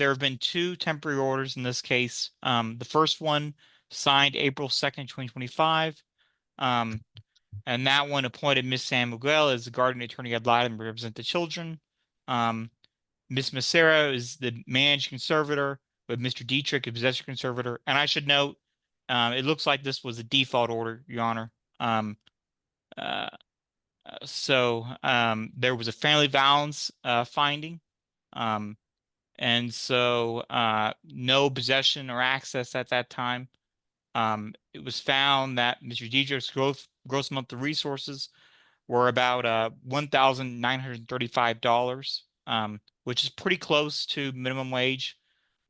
there have been two temporary orders in this case. The first one signed April 2nd, 2025. And that one appointed Miss San Miguel as the guardian attorney ad litem to represent the children. Miss Macera is the managing conservator, with Mr. Dietrich as possessory conservator. And I should note, it looks like this was a default order, Your Honor. There was a family violence finding. And so no possession or access at that time. It was found that Mr. Dietrich's gross monthly resources were about $1,935, which is pretty close to minimum wage.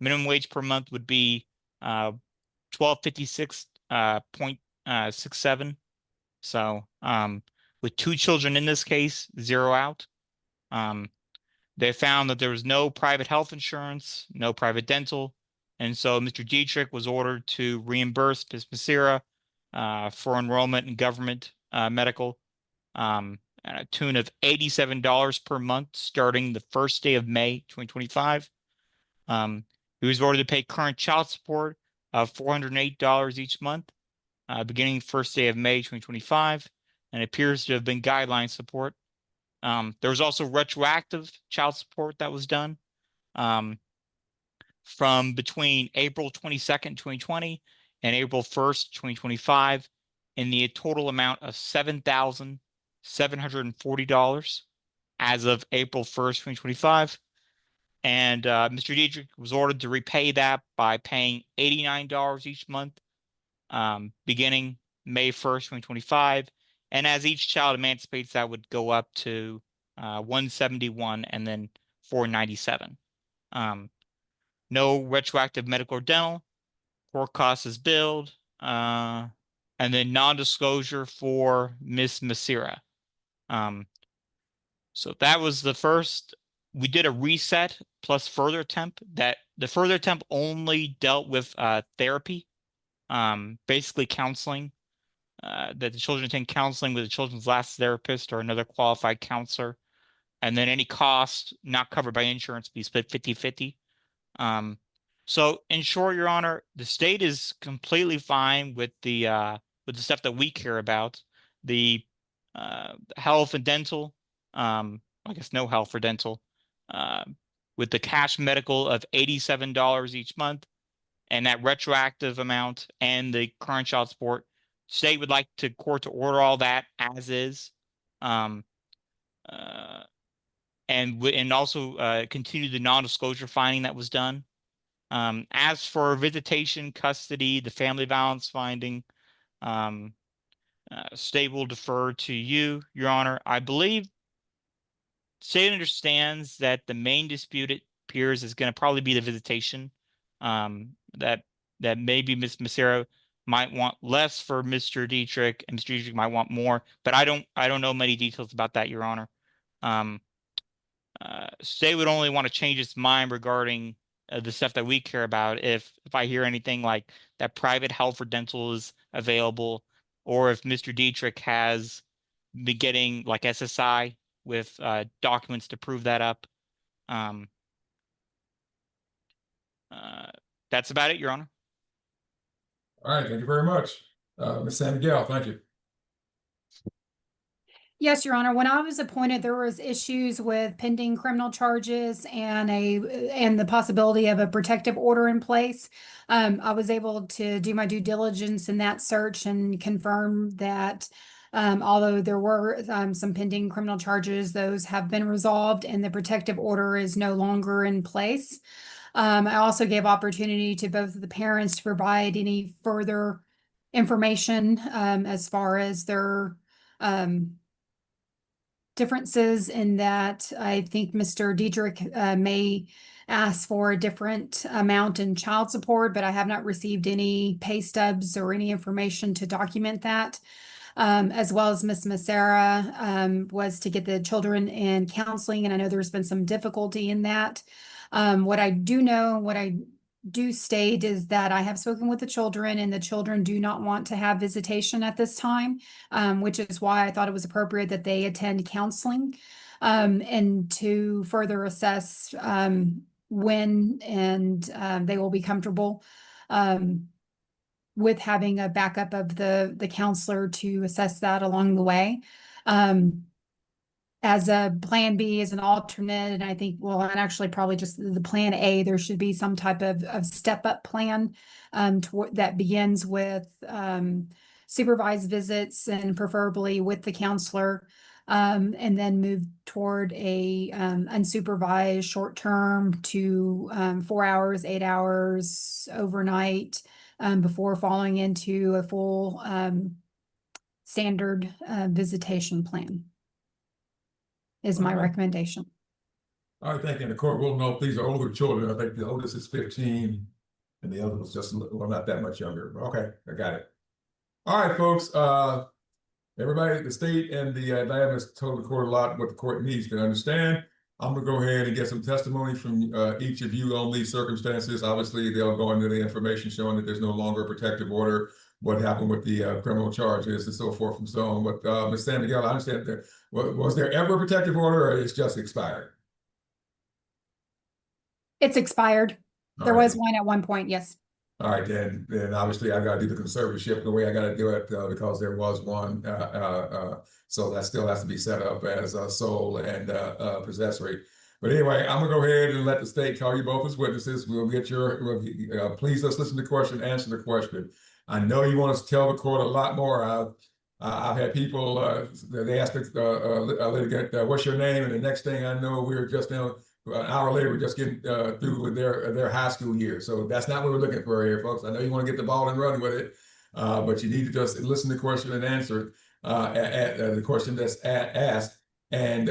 Minimum wage per month would be $1256.67. So with two children in this case, zero out. They found that there was no private health insurance, no private dental, and so Mr. Dietrich was ordered to reimburse Ms. Macera for enrollment in government medical at a tune of $87 per month starting the first day of May 2025. He was ordered to pay current child support of $408 each month beginning first day of May 2025, and appears to have been guideline support. There was also retroactive child support that was done from between April 22nd, 2020 and April 1st, 2025 in the total amount of $7,740 as of April 1st, 2025. And Mr. Dietrich was ordered to repay that by paying $89 each month beginning May 1st, 2025. And as each child emancipates, that would go up to $171 and then $497. No retroactive medical or dental. Court costs is billed. And then non-disclosure for Miss Macera. So that was the first. We did a reset plus further attempt. That the further attempt only dealt with therapy, basically counseling. That the children attend counseling with the children's last therapist or another qualified counselor. And then any cost not covered by insurance be split 50-50. So in short, Your Honor, the state is completely fine with the stuff that we care about. The health and dental, I guess no health or dental, with the cash medical of $87 each month, and that retroactive amount and the current child support. State would like to court to order all that as is, and also continue the non-disclosure finding that was done. As for visitation, custody, the family violence finding, state will defer to you, Your Honor. I believe state understands that the main dispute, it appears, is going to probably be the visitation. That maybe Ms. Macera might want less for Mr. Dietrich, and Mr. Dietrich might want more, but I don't know many details about that, Your Honor. State would only want to change its mind regarding the stuff that we care about if I hear anything like that private health or dental is available, or if Mr. Dietrich has been getting like SSI with documents to prove that up. That's about it, Your Honor. All right, thank you very much. Ms. San Miguel, thank you. Yes, Your Honor. When I was appointed, there was issues with pending criminal charges and the possibility of a protective order in place. I was able to do my due diligence in that search and confirm that although there were some pending criminal charges, those have been resolved and the protective order is no longer in place. I also gave opportunity to both of the parents to provide any further information as far as their differences, in that I think Mr. Dietrich may ask for a different amount in child support, but I have not received any pay stubs or any information to document that. As well as Ms. Macera was to get the children in counseling, and I know there's been some difficulty in that. What I do state is that I have spoken with the children, and the children do not want to have visitation at this time, which is why I thought it was appropriate that they attend counseling and to further assess when and they will be comfortable with having a backup of the counselor to assess that along the way. As a plan B, as an alternate, and I think, well, and actually probably just the plan A, there should be some type of step-up plan that begins with supervised visits and preferably with the counselor, and then move toward a unsupervised short-term to 4 hours, 8 hours overnight, before falling into a full standard visitation plan is my recommendation. All right, thank you. And the court will note these are older children. I think the oldest is 15 and the other was just, well, not that much younger. Okay, I got it. All right, folks. Everybody, the state and the Litem has told the court a lot what the court needs to understand. I'm gonna go ahead and get some testimony from each of you on these circumstances. Obviously, they'll go into the information showing that there's no longer a protective order, what happened with the criminal charges and so forth and so on. But Ms. San Miguel, I understand that was there ever a protective order or it's just expired? It's expired. There was one at one point, yes. All right, then obviously I got to do the conservatorship the way I got to do it because there was one. So that still has to be set up as a sole and possessory. But anyway, I'm gonna go ahead and let the state call you both as witnesses. We'll get your, please let's listen to the question, answer the question. I know you want us to tell the court a lot more. I've had people, they ask the litigant, what's your name? And the next thing I know, we're just now, an hour later, we're just getting through with their high school year. So that's not what we're looking for here, folks. I know you want to get the ball and run with it, but you need to just listen to the question and answer the question that's asked. And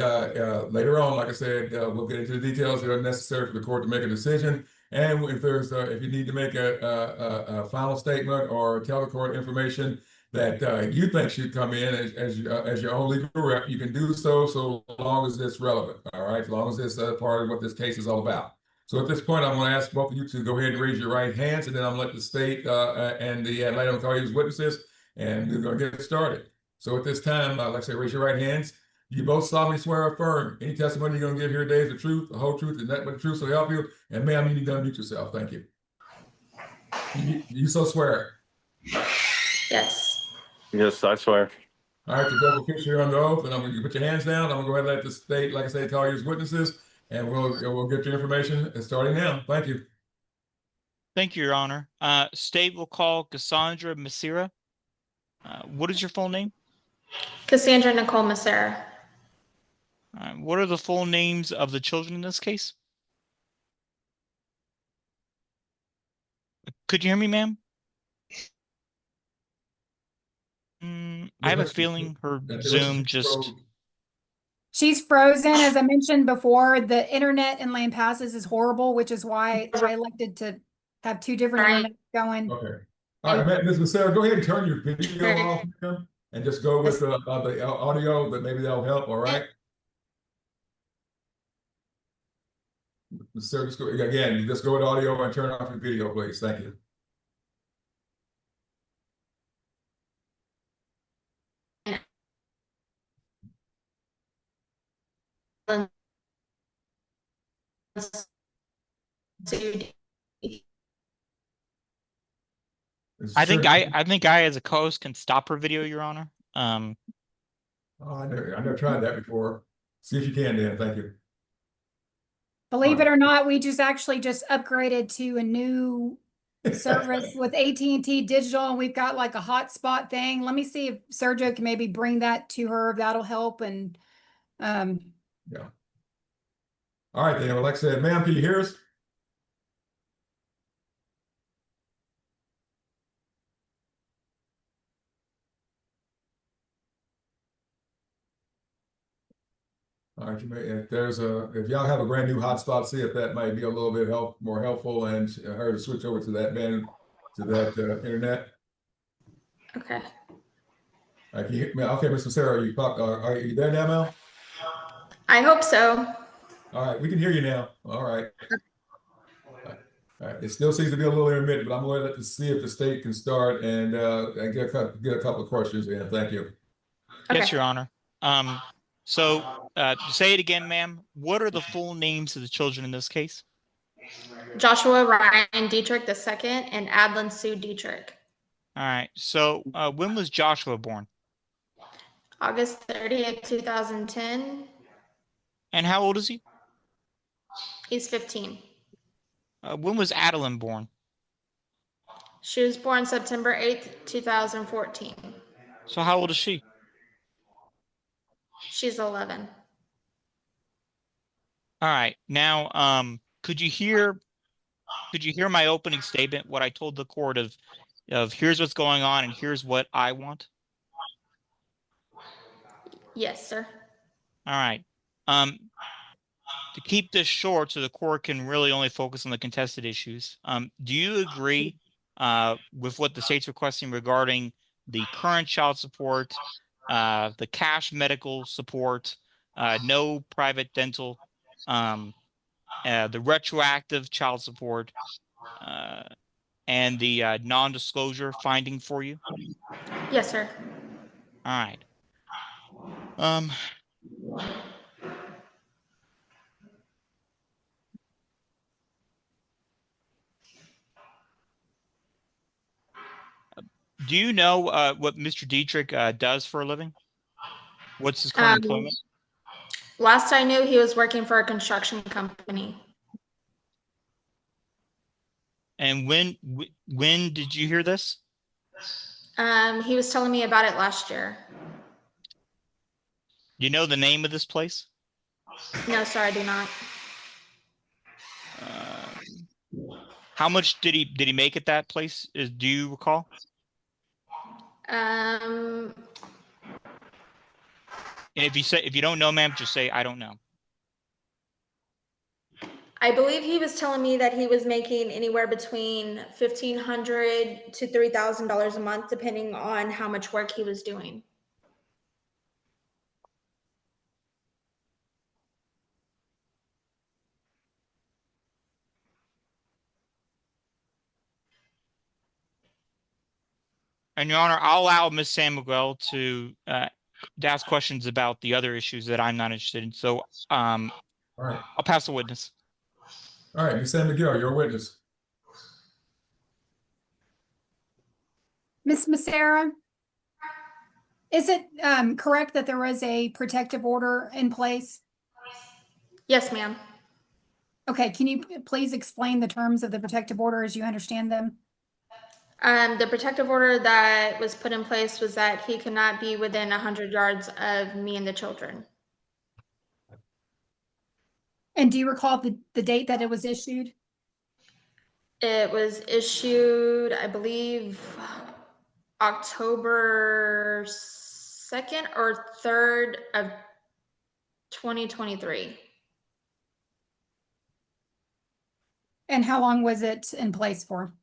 later on, like I said, we'll get into the details that are necessary for the court to make a decision. And if there's if you need to make a final statement or tell the court information that you think should come in as your own legal rep, you can do so long as it's relevant, all right? As long as it's part of what this case is all about. So at this point, I'm going to ask both of you to go ahead and raise your right hands, and then I'm going to let the state and the Litem call you as witnesses, and we're going to get started. So at this time, like I say, raise your right hands. You both solemnly swear or affirm any testimony you're going to give here today is the truth, the whole truth, and nothing but the truth, so help you. And ma'am, you need to unmute yourself. Thank you. You so swear? Yes. Yes, I swear. All right, you're both officially under oath, and I'm going to put your hands down. I'm going to go ahead and let the state, like I say, call you as witnesses, and we'll get your information starting now. Thank you. Thank you, Your Honor. State will call Cassandra Macera. What is your full name? Cassandra Nicole Macera. What are the full names of the children in this case? Could you hear me, ma'am? I have a feeling her Zoom just... She's frozen. As I mentioned before, the internet in Land Passes is horrible, which is why I elected to have two different internet going. Okay. All right, Ms. Macera, go ahead and turn your video off and just go with the audio, but maybe that'll help, all right? Ms. Macera, just go, again, just go with audio and turn off your video, please. Thank you. I think I as a co-host can stop her video, Your Honor. Oh, I never tried that before. See if you can, Dan. Thank you. Believe it or not, we actually just upgraded to a new service with AT&T Digital, and we've got like a hotspot thing. Let me see if Sergio can maybe bring that to her. That'll help. And yeah. All right, then. Well, like I said, ma'am, can you hear us? All right, if y'all have a brand new hotspot, see if that might be a little bit more helpful, and her to switch over to that internet. Okay. Okay, Ms. Macera, are you there now, Mel? I hope so. All right, we can hear you now. All right. All right. It still seems to be a little intermittent, but I'm going to see if the state can start and get a couple of questions in. Thank you. Yes, Okay. Your Honor. So say it again, ma'am. What are the full names of the children in this case? Joshua Ryan Dietrich II and Adlin Sue Dietrich. All right. So when was Joshua born? August 30th, 2010. And how old is he? He's 15. When was Adeline born? She was born September 8th, 2014. So how old is she? She's 11. All right. Now, could you hear my opening statement? What I told the court of here's what's going on and here's what I want. Yes, sir. All right. To keep this short so the court can really only focus on the contested issues, do you agree with what the state's requesting regarding the current child support, the cash medical support, no private dental, the retroactive child support, and the non-disclosure finding for you? Yes, sir. All right. Um, do you know what Mr. Dietrich does for a living? What's his current employment? Last I knew, he was working for a construction company. And when did you hear this? He was telling me about it last year. Do you know the name of this place? No, sir, I do not. How much did he make at that place? Do you recall? Um, And if you don't know, ma'am, just say I don't know. I believe he was telling me that he was making anywhere between $1,500 to $3,000 a month, depending on how much work he was doing. And Your Honor, I'll allow Ms. San Miguel to ask questions about the other issues that I'm not interested in. So All right. I'll pass the witness. All right, Ms. San Miguel, your witness. Ms. Massera, is it correct that there was a protective order in place? Yes, ma'am. Okay, can you please explain the terms of the protective order as you understand them? The protective order that was put in place was that he could not be within 100 yards of me and the children. And do you recall the date that it was issued? It was issued, I believe, October 2nd or 3rd of 2023. And how long was it in place for?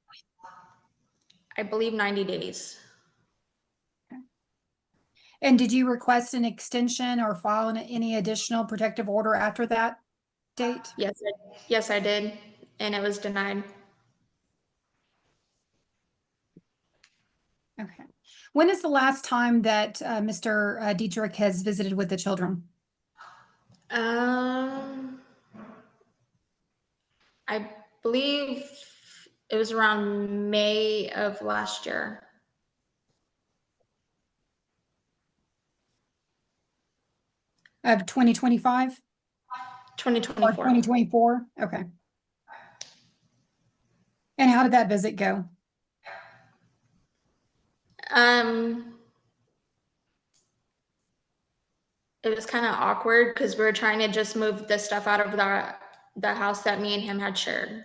I believe 90 days. And did you request an extension or file any additional protective order after that date? Yes, I did, and it was denied. Okay. When is the last time that Mr. Dietrich has visited with the children? I believe it was around May of last year. Of 2025? Or 2024. 2024? Okay. And how did that visit go? It was kind of awkward because we were trying to just move the stuff out of the house that me and him had shared.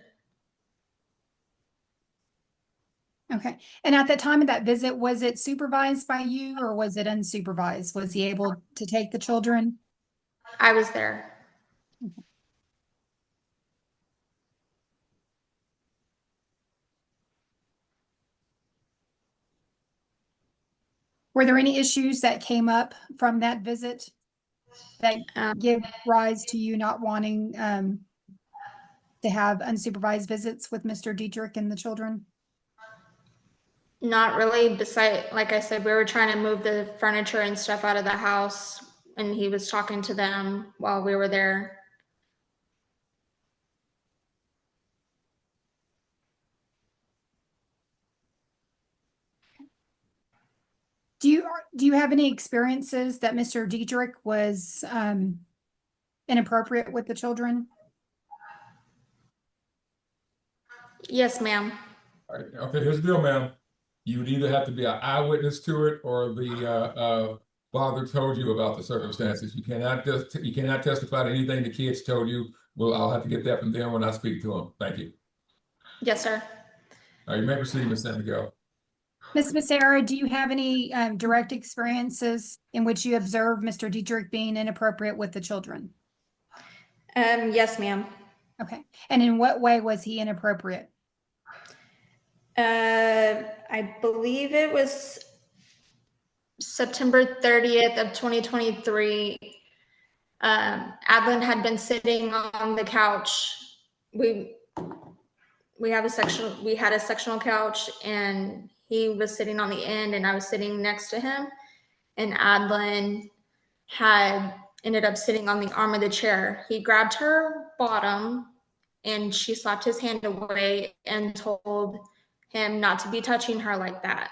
Okay. And at the time of that visit, was it supervised by you or was it unsupervised? Was he able to take the children? I was there. Were there any issues that came up from that visit that give rise to you not wanting to have unsupervised visits with Mr. Dietrich and the children? Not really. Besides, like I said, we were trying to move the furniture and stuff out of the house, and he was talking to them while we were there. Do you have any experiences that Mr. Diedrich was inappropriate with the children? Yes, ma'am. All right, okay, here's the deal, ma'am. You would either have to be an eyewitness to it or the father told you about the circumstances. You cannot testify to anything the kids told you. Well, I'll have to get that from them when I speak to them. Thank you. Yes, sir. All right, you may proceed, Ms. San Miguel. Ms. Becerra, do you have any direct experiences in which you observed Mr. Diedrich being inappropriate with the children? Yes, ma'am. Okay. And in what way was he inappropriate? I believe it was September 30th of 2023. Adlin had been sitting on the couch. We had a sectional couch, and he was sitting on the end, and I was sitting next to him. And Adlin had ended up sitting on the arm of the chair. He grabbed her bottom, and she slapped his hand away and told him not to be touching her like that.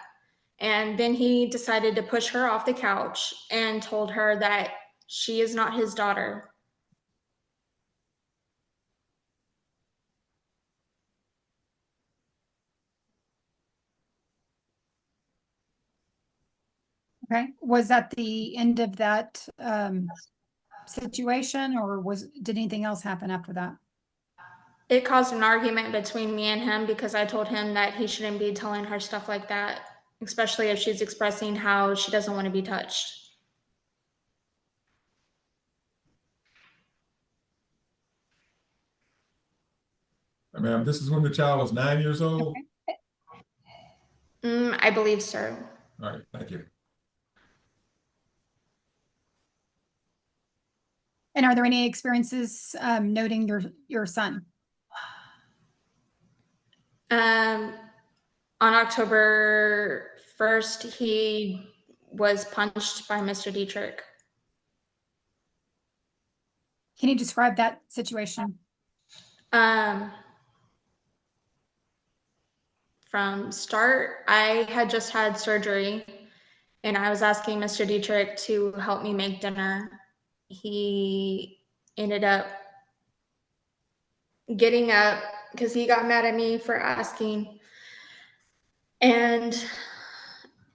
And then he decided to push her off the couch and told her that she is not his daughter. Okay. Was that the end of that situation, or did anything else happen after that? It caused an argument between me and him because I told him that he shouldn't be telling her stuff like that, especially if she's expressing how she doesn't want to be touched. Ma'am, this is when the child was 9 years old? I believe so. All right, thank you. And are there any experiences noting your son? On October 1st, he was punched by Mr. Dietrich. Can you describe that situation? From start, I had just had surgery, and I was asking Mr. Dietrich to help me make dinner. He ended up getting up because he got mad at me for asking, and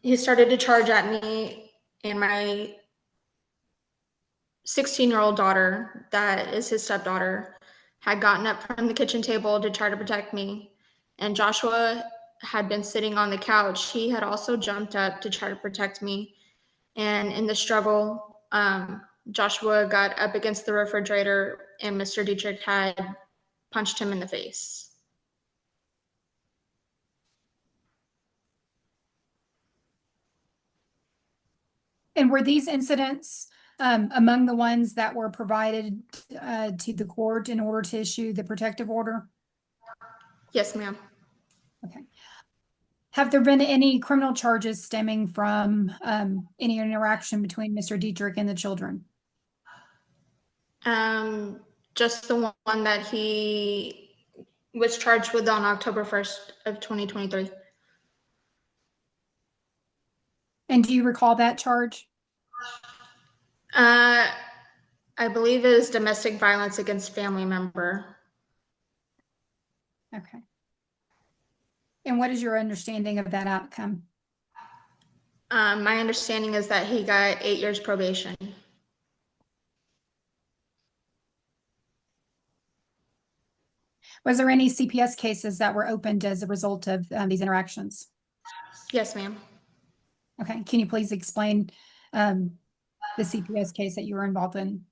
he started to charge at me, and my 16-year-old daughter, that is his stepdaughter, had gotten up from the kitchen table to try to protect me. And Joshua had been sitting on the couch. He had also jumped up to try to protect me. And in the struggle, Joshua got up against the refrigerator, and Mr. Dietrich had punched him in the face. And were these incidents among the ones that were provided to the court in order to issue the protective order? Yes, ma'am. Okay. Have there been any criminal charges stemming from any interaction between Mr. Dietrich and the children? Just the one that he was charged with on October 1st of 2023. And do you recall that charge? I believe it is domestic violence against family member. Okay. And what is your understanding of that outcome? My understanding is that he got 8 years probation. Was there any CPS cases that were opened as a result of these interactions? Yes, ma'am. Okay. Can you please explain the CPS case that you were involved in?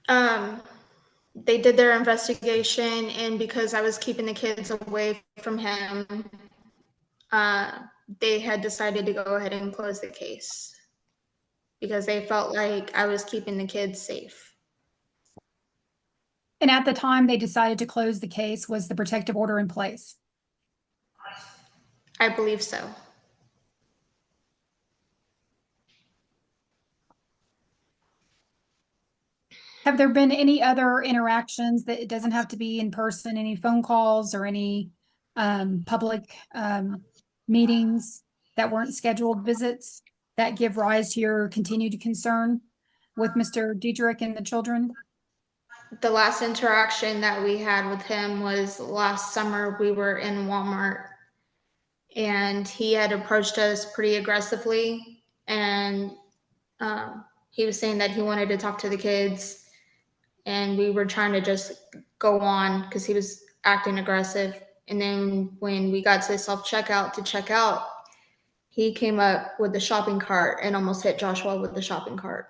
They did their investigation, and because I was keeping the kids away from him, they had decided to go ahead and close the case because they felt like I was keeping the kids safe. And at the time they decided to close the case, was the protective order in place? I believe so. Have there been any other interactions that it doesn't have to be in person, any phone calls or any public meetings that weren't scheduled visits? that give rise to your continued concern with Mr. Diedrich and the children? The last interaction that we had with him was last summer. We were in Walmart and he had approached us pretty aggressively, and he was saying that he wanted to talk to the kids, and we were trying to just go on because he was acting aggressive. And then when we got to the self-checkout to check out, he came up with the shopping cart and almost hit Joshua with the shopping cart.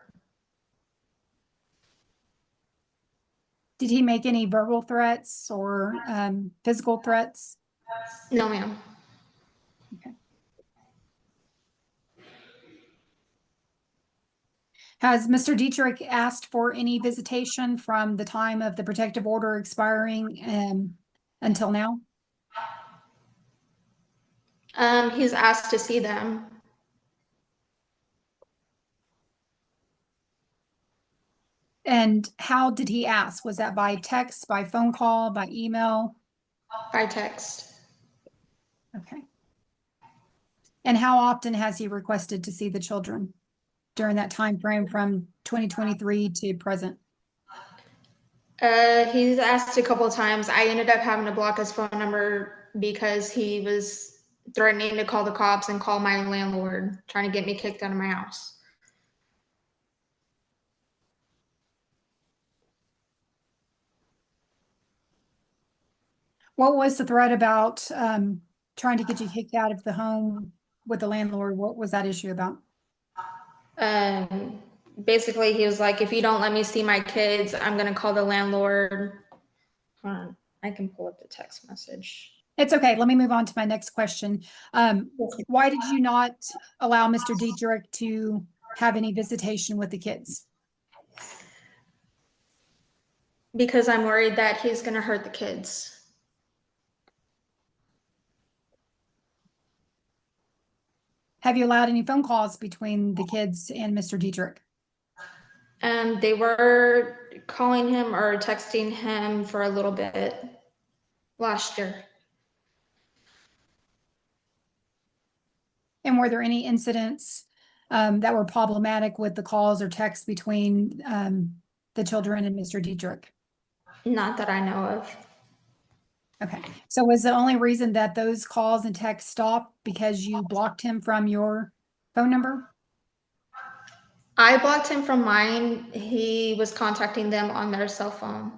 Did he make any verbal threats or physical threats? No, ma'am. Has Mr. Dietrich asked for any visitation from the time of the protective order expiring until now? He's asked to see them. And how did he ask? Was that by text, by phone call, by email? By text. Okay. And how often has he requested to see the children during that time frame from 2023 to present? He's asked a couple of times. I ended up having to block his phone number because he was threatening to call the cops and call my landlord, trying to get me kicked out of my house. What was the threat about trying to get you kicked out of the home with the landlord? What was that issue about? Basically, he was like, if you don't let me see my kids, I'm going to call the landlord. Hold on. I can pull up the text message. It's okay. Let me move on to my next question. Why did you not allow Mr. Dietrich to have any visitation with the kids? Because I'm worried that he's going to hurt the kids. Have you allowed any phone calls between the kids and Mr. Dietrich? They were calling him or texting him for a little bit last year. And were there any incidents that were problematic with the calls or texts between the children and Mr. Dietrich? Not that I know of. Okay, so was the only reason that those calls and texts stopped because you blocked him from your phone number? I blocked him from mine. He was contacting them on their cell phone.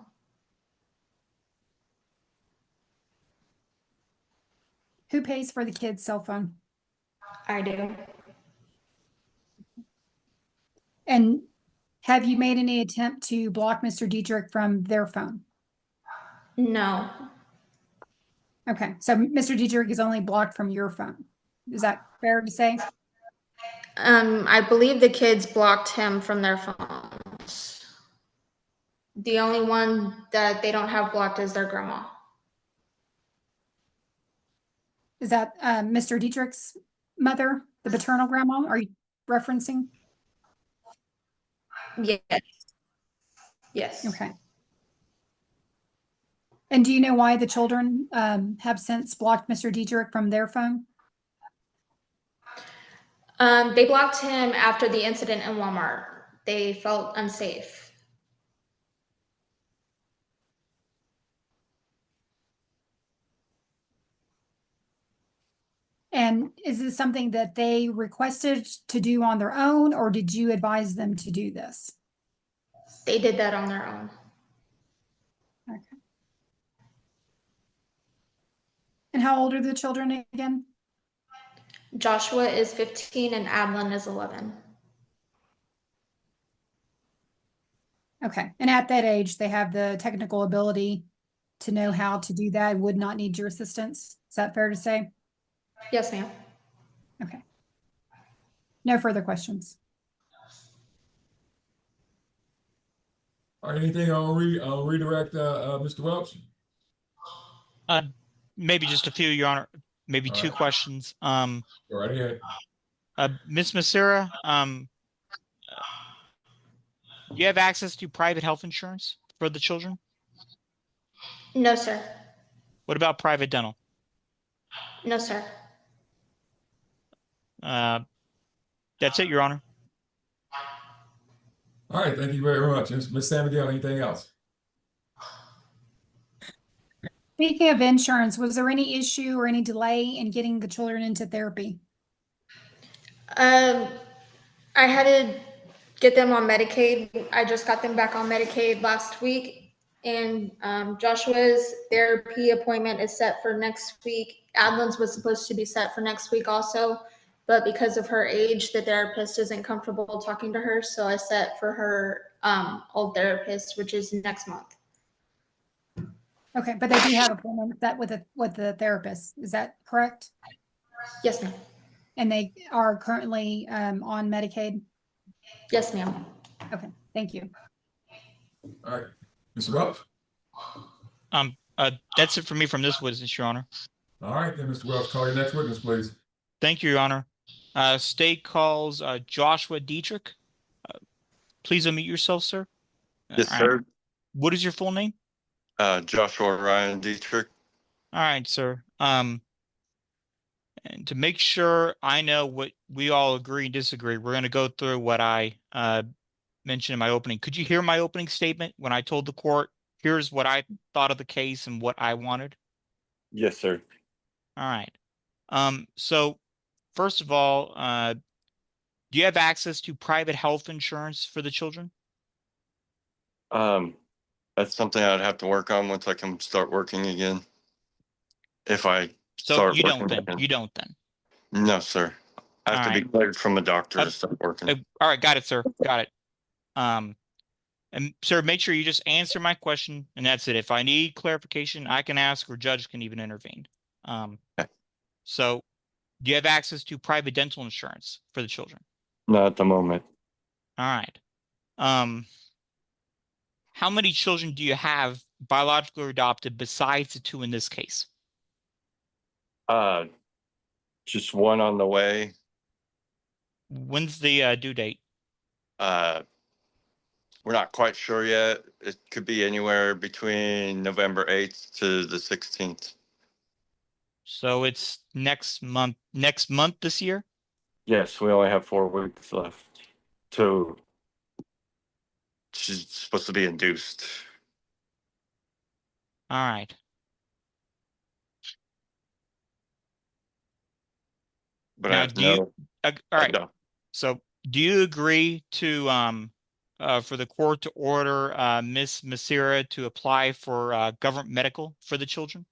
Who pays for the kid's cell phone? I do. And have you made any attempt to block Mr. Dietrich from their phone? No. Okay, so Mr. Dietrich is only blocked from your phone. Is that fair to say? I believe the kids blocked him from their phones. The only one that they don't have blocked is their grandma. Is that Mr. Dietrich's mother, the paternal grandma? Are you referencing? Yes. Yes. Okay. And do you know why the children have since blocked Mr. Dietrich from their phone? They blocked him after the incident in Walmart. They felt unsafe. And is this something that they requested to do on their own, or did you advise them to do this? They did that on their own. Okay. And how old are the children again? Joshua is 15 and Adlin is 11. Okay. And at that age, they have the technical ability to know how to do that, would not need your assistance. Is that fair to say? Yes, ma'am. Okay. No further questions. Or anything I'll redirect Mr. Welch? Maybe just a few, Your Honor. Maybe All two right. questions. Go right ahead. Ms. Macera, do you have access to private health insurance for the children? No, sir. What about private dental? No, sir. That's it, Your Honor. All right, thank you very much. Ms. San Miguel, anything else? Speaking of insurance, was there any issue or any delay in getting the children into therapy? I had to get them on Medicaid. I just got them back on Medicaid last week. And Joshua's therapy appointment is set for next week. Adlin's was supposed to be set for next week also. But because of her age, the therapist isn't comfortable talking to her. So I set for her old therapist, which is next month. Okay, but they do have appointments that with the therapist. Is that correct? Yes, ma'am. And they are currently on Medicaid? Yes, ma'am. Okay, thank you. All right, Mr. Welch? That's it for me from this witness, Your Honor. All right, then, Mr. Welch, call your next witness, please. Thank you, Your Honor. State calls Joshua Dietrich. Please unmute yourself, sir. Yes, All right. sir. What is your full name? Joshua Ryan Dietrich. All right, sir. And to make sure I know what we all agree and disagree, we're going to go through what I mentioned in my opening. Could you hear my opening statement when I told the court, here's what I thought of the case and what I wanted? Yes, sir. All right. So first of all, do you have access to private health insurance for the children? That's something I'd have to work on once I can start working again. If I So start you don't working then. again. You don't then. No, sir. I have All to be right. cleared from a doctor to start working. All right, got it, sir. Got it. And sir, make sure you just answer my question, and that's it. If I need clarification, I can ask, or judge can even intervene. Okay. So do you have access to private dental insurance for the children? Not at the moment. All right. How many children do you have biologically or adopted besides the two in this case? Just one on the way. When's the due date? We're not quite sure yet. It could be anywhere between November 8th to the 16th. So it's next month this year? Yes, we only have 4 weeks left. She's supposed to be induced. All right. But Now, I have no. all right. So do you agree to for the court to order Miss Masira to apply for government medical for the children?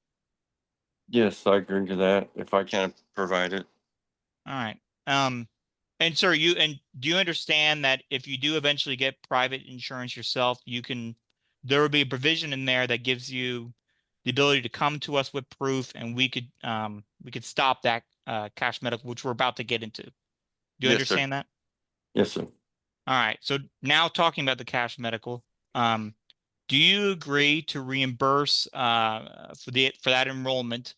Yes, I agree to that if I can't provide it. All right. And sir, do you understand that if you do eventually get private insurance yourself, there will be a provision in there that gives you the ability to come to us with proof, and we could stop that cash medical, which we're about to get into. Do you Yes, sir. understand that? Yes, sir. All right. So now talking about the cash medical, do you agree to reimburse for that enrollment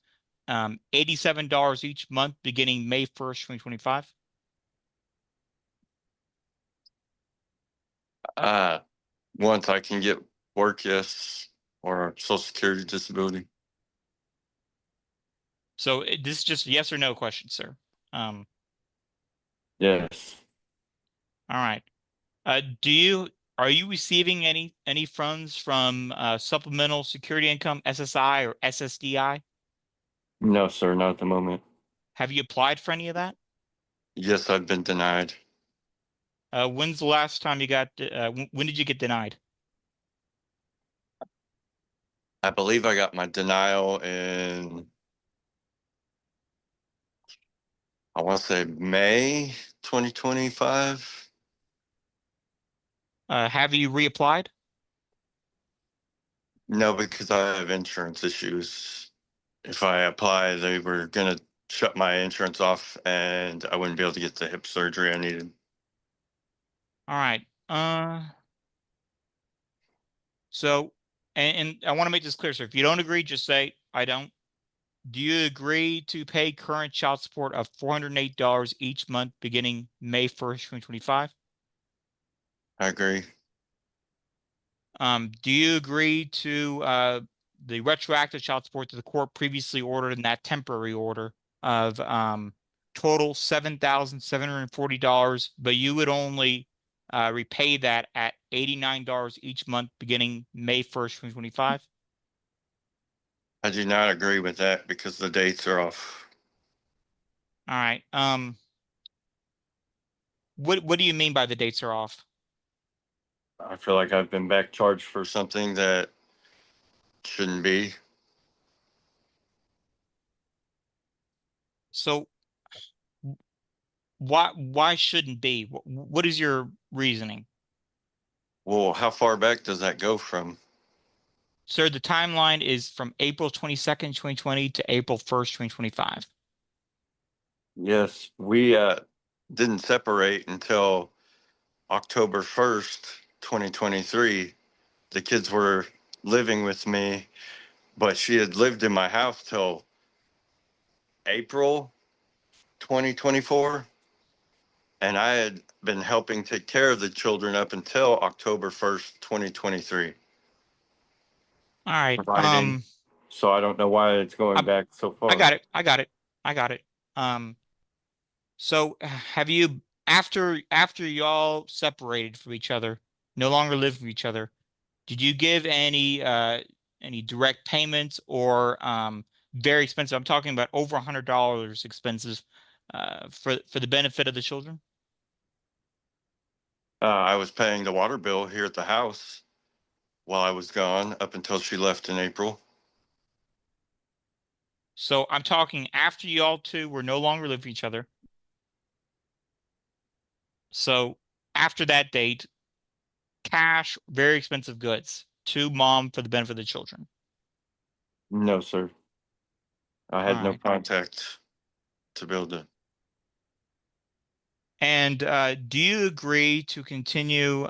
$87 each month beginning May 1st, 2025? Once I can get work, yes, or Social Security disability. So this is just a yes or no question, sir. Yes. All right. Are you receiving any funds from Supplemental Security Income, SSI or SSDI? No, sir, not at the moment. Have you applied for any of that? Yes, I've been denied. When's the last time you got? When did you get denied? I believe I got my denial in, I want to say May 2025. Have you reapplied? No, because I have insurance issues. If I apply, they were going to shut my insurance off and I wouldn't be able to get the hip surgery I needed. All right. So, and I want to make this clear, sir. If you don't agree, just say, I don't. Do you agree to pay current child support of $408 each month beginning May 1st, 2025? I agree. Do you agree to the retroactive child support that the court previously ordered in that temporary order of total $7,740, but you would only repay that at $89 each month beginning May 1st, 2025. I do not agree with that because the dates are off. All right. What do you mean by the dates are off? I feel like I've been back charged for something that shouldn't be. So why shouldn't be? What is your reasoning? Well, how far back does that go from? Sir, the timeline is from April 22nd, 2020 to April 1st, 2025. Yes, we didn't separate until October 1st, 2023. The kids were living with me, but she had lived in my house till April 2024. And I had been helping take care of the children up until October 1st, 2023. All right. Providing. So I don't know why it's going back so far. I got it. So have you after y'all separated from each other, no longer lived with each other, did you give any direct payments or very expensive? I'm talking about over $100 expenses for the benefit of the children? I was paying the water bill here at the house while I was gone up until she left in April. So I'm talking after y'all two were no longer living with each other. So after that date, cash, very expensive goods to mom for the benefit of the children. No, sir. I had no Alright. contact to build it. And do you agree to continue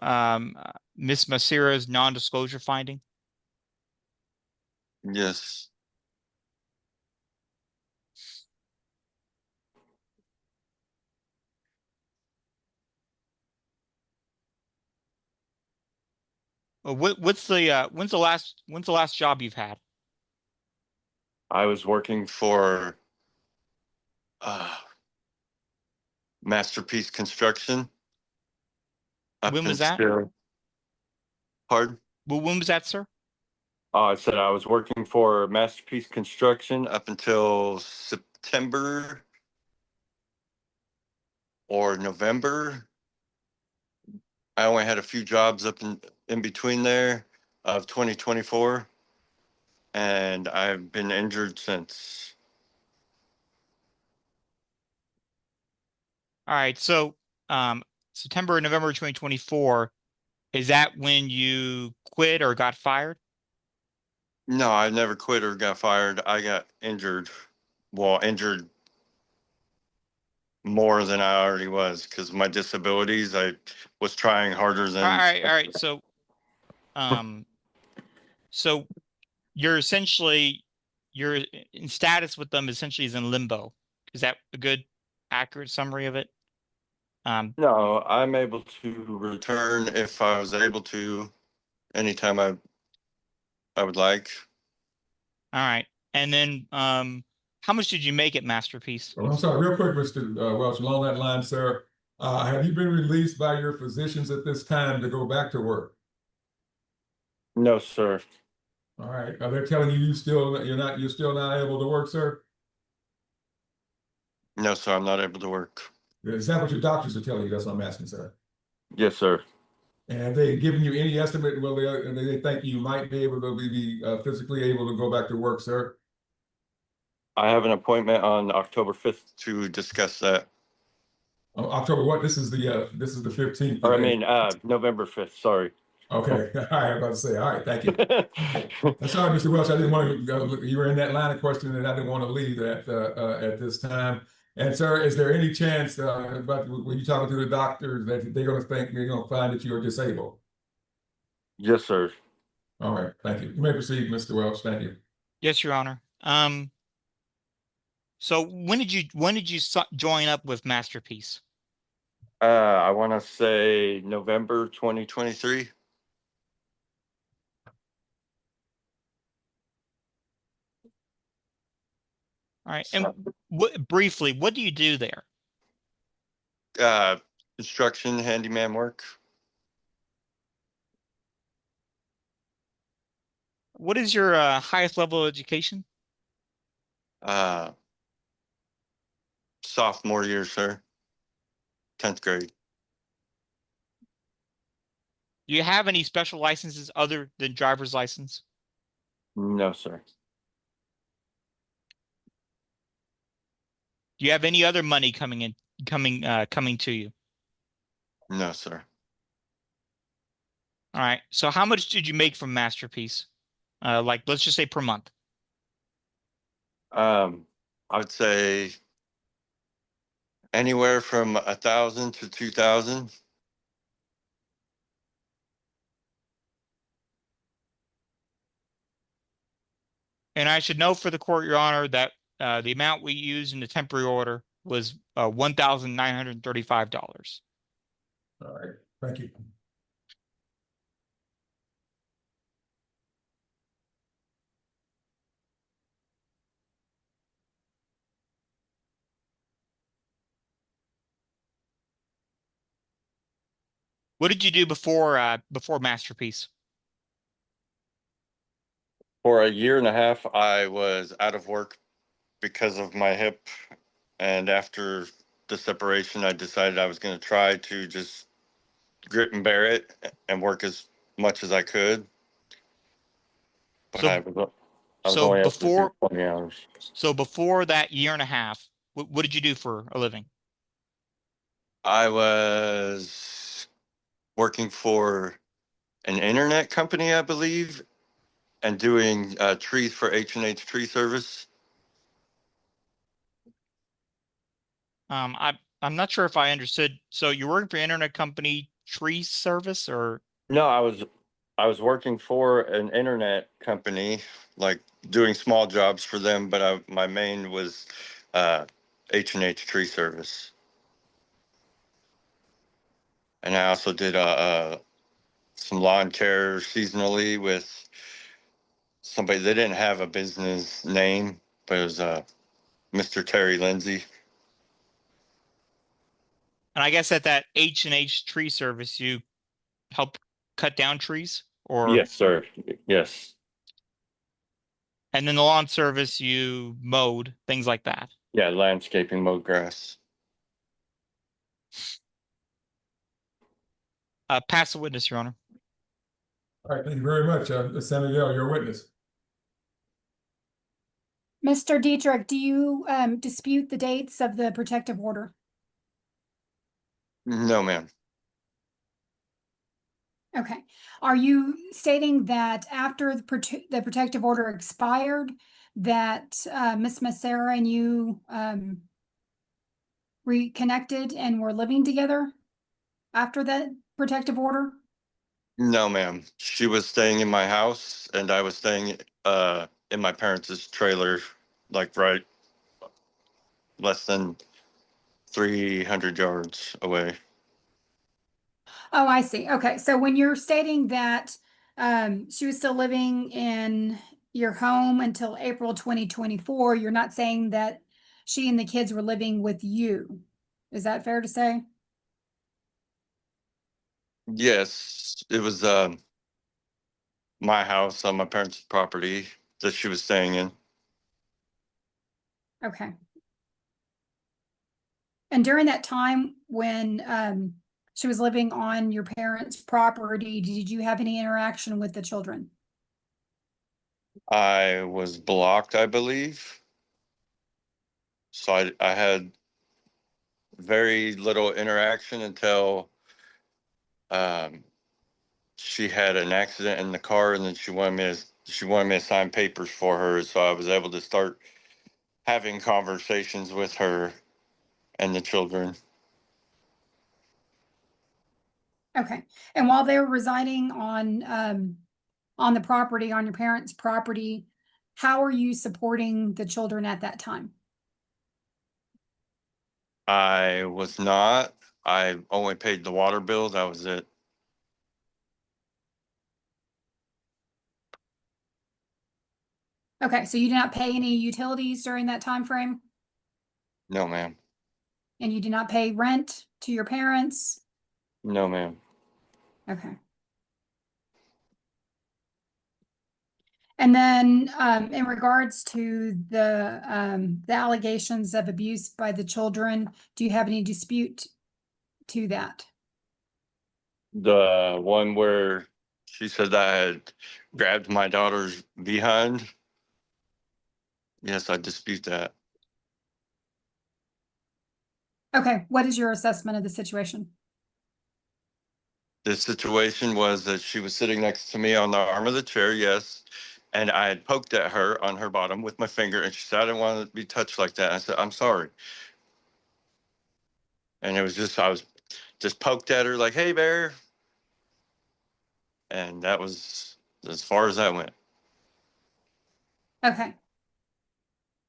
Ms. Masira's non-disclosure finding? Yes. When's the last job you've had? I was working for Masterpiece Construction. Up When was that? until- Pardon? Well, when was that, sir? I said I was working for Masterpiece Construction up until September or November. I only had a few jobs up in between there of 2024, and I've been injured since. All right, so September, November 2024, is that when you quit or got fired? No, I never quit or got fired. I got injured. Well, injured more than I already was because my disabilities. I was trying harder than. All right. So you're essentially you're in status with them essentially is in limbo. Is that a good, accurate summary of it? No, I'm able to return if I was able to anytime I would like. All right. And then how much did you make at Masterpiece? Well, I'm sorry, real quick, Mr. Welch, along that line, sir. Have you been released by your physicians at this time to go back to work? No, sir. All right. Are they telling you you're still not able to work, sir? No, sir. I'm not able to work. Is that what your doctors are telling you? That's what I'm asking, sir. Yes, sir. And have they given you any estimate whether they think you might be able to be physically able to go back to work, sir? I have an appointment on October 5th to discuss that. October what? This is the 15th. Or I mean, November 5th. Sorry. Okay. All right. I'm about to say. All right. Thank you. Sorry, Mr. Welch. I didn't want to. You were in that line of questioning, and I didn't want to leave that at this time. And sir, is there any chance about when you talking to the doctors that they're going to find that you are disabled? Yes, sir. All right. Thank you. You may proceed, Mr. Welch. Thank you. Yes, Your Honor. So when did you join up with Masterpiece? I want to say November 2023. All right. And briefly, what do you do there? Construction, handyman work. What is your highest level of education? Sophomore year, sir. 10th grade. Do you have any special licenses other than driver's license? No, sir. Do you have any other money coming to you? No, sir. All right. So how much did you make from Masterpiece? Like, let's just say per month. I would say anywhere from 1,000 to 2,000. And I should know for the court, Your Honor, that the amount we used in the temporary order was $1,935. All right, thank you. What did you do before Masterpiece? For a year and a half, I was out of work because of my hip. And after the separation, I decided I was going to try to just grit and bear it and work as much as I could. But So- I was So only able to do before 20 hours. so before that year and a half, what did you do for a living? I was working for an internet company, I believe, and doing trees for H&H Tree Service. I'm not sure if I understood. So you're working for an internet company, tree service, or No, I was working for an internet company, like doing small jobs for them, but my main was H&H Tree Service. And I also did some lawn care seasonally with somebody. They didn't have a business name, but it was Mr. Terry Lindsay. and I guess at that H&H tree service, you help cut down trees, or Yes, sir. Yes. and then the lawn service, you mowed things like that. Yeah, landscaping, mowed grass. Pass the witness, Your Honor. All right, thank you very much. Senator Dale, your witness. Mr. Dietrich, do you dispute the dates of the protective order? No, ma'am. Okay. Are you stating that after the protective order expired, that Miss Massera and you reconnected and were living together after that protective order? No, ma'am. She was staying in my house, and I was staying in my parents' trailer, like right less than 300 yards away. Oh, I see. Okay. So when you're stating that she was still living in your home until April 2024, you're not saying that she and the kids were living with you. Is that fair to say? Yes, it was my house on my parents' property that she was staying in. Okay. And during that time when she was living on your parents' property, did you have any interaction with the children? I was blocked, I believe. So I had very little interaction until she had an accident in the car, and then she wanted me to sign papers for her, so I was able to start having conversations with her and the children. Okay. And while they were residing on the property, on your parents' property, how are you supporting the children at that time? I was not. I only paid the water bill. That was it. Okay, so you did not pay any utilities during that time frame, No, ma'am. and you did not pay rent to your parents? No, ma'am. Okay. And then, in regards to the allegations of abuse by the children, do you have any dispute to that? The one where she said that I had grabbed my daughter's behind. Yes, I dispute that. Okay, what is your assessment of the situation? The situation was that she was sitting next to me on the arm of the chair, yes. And I had poked at her on her bottom with my finger, and she said, I didn't want to be touched like that. I said, I'm sorry. And it was just, I was just poked at her like, hey, bear. And that was as far as that went. Okay.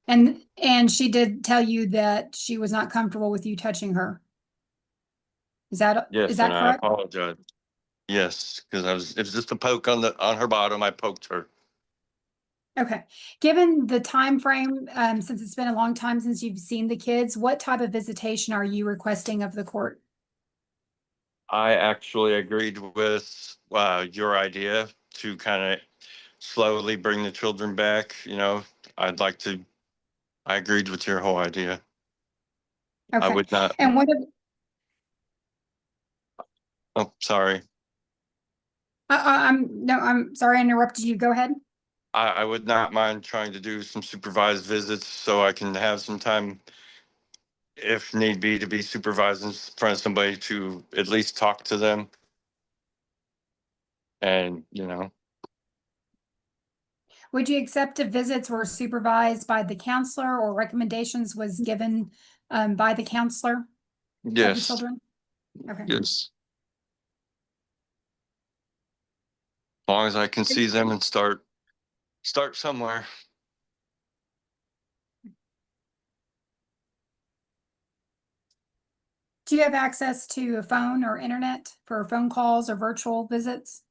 And she did tell you that she was not comfortable with you touching her. Is that Yes, and I correct? apologize. Yes, because it was just a poke on her bottom. I poked her. Okay. Given the time frame, since it's been a long time since you've seen the kids, what type of visitation are you requesting of the court? I actually agreed with your idea to kind of slowly bring the children back. You know, I'd like to, I agreed with your whole idea. I Okay. would not, And oh, sorry. I'm sorry I interrupted you. Go ahead. I would not mind trying to do some supervised visits so I can have some time, if need be, to be supervised in front of somebody to at least talk to them. And, you know, Would you accept if visits were supervised by the counselor or recommendations was given by the counselor of the yes, children? Okay. yes. As long as I can see them and start somewhere. Do you have access to a phone or internet for phone calls or virtual visits?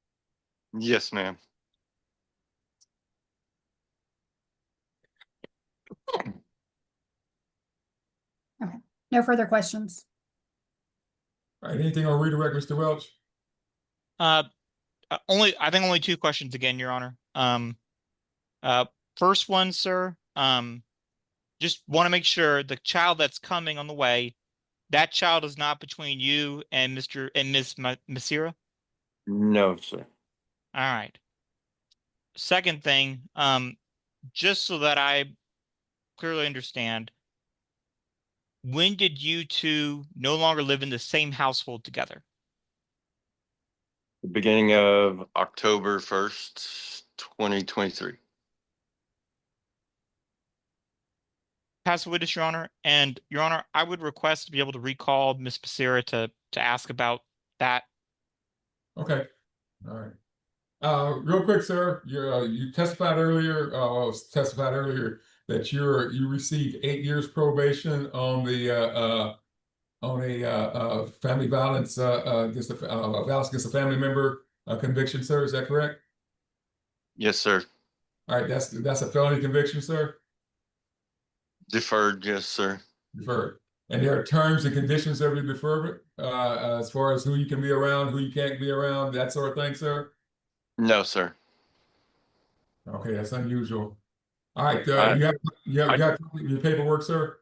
Yes, ma'am. Okay. No further questions. All right, anything on redirect, Mr. Welch? I think only two questions again, Your Honor. Uh, first one, sir, just want to make sure the child that's coming on the way, that child is not between you and Mr. and Miss Masira? No, sir. All right. Second thing, just so that I clearly understand, when did you two no longer live in the same household together? The beginning of October 1st, 2023. Pass the witness, Your Honor. And Your Honor, I would request to be able to recall Miss Becerra to ask about that. Okay, all right. Real quick, sir, you testified earlier, that you received 8 years probation on the family violence against violence against a family member conviction, sir. Is that correct? Yes, sir. All right, that's a felony conviction, sir. Deferred, yes, sir. Deferred. And there are terms and conditions of your deferment as far as who you can be around, who you can't be around, that sort of thing, sir. No, sir. Okay, that's unusual. All right, I- you have your paperwork, sir.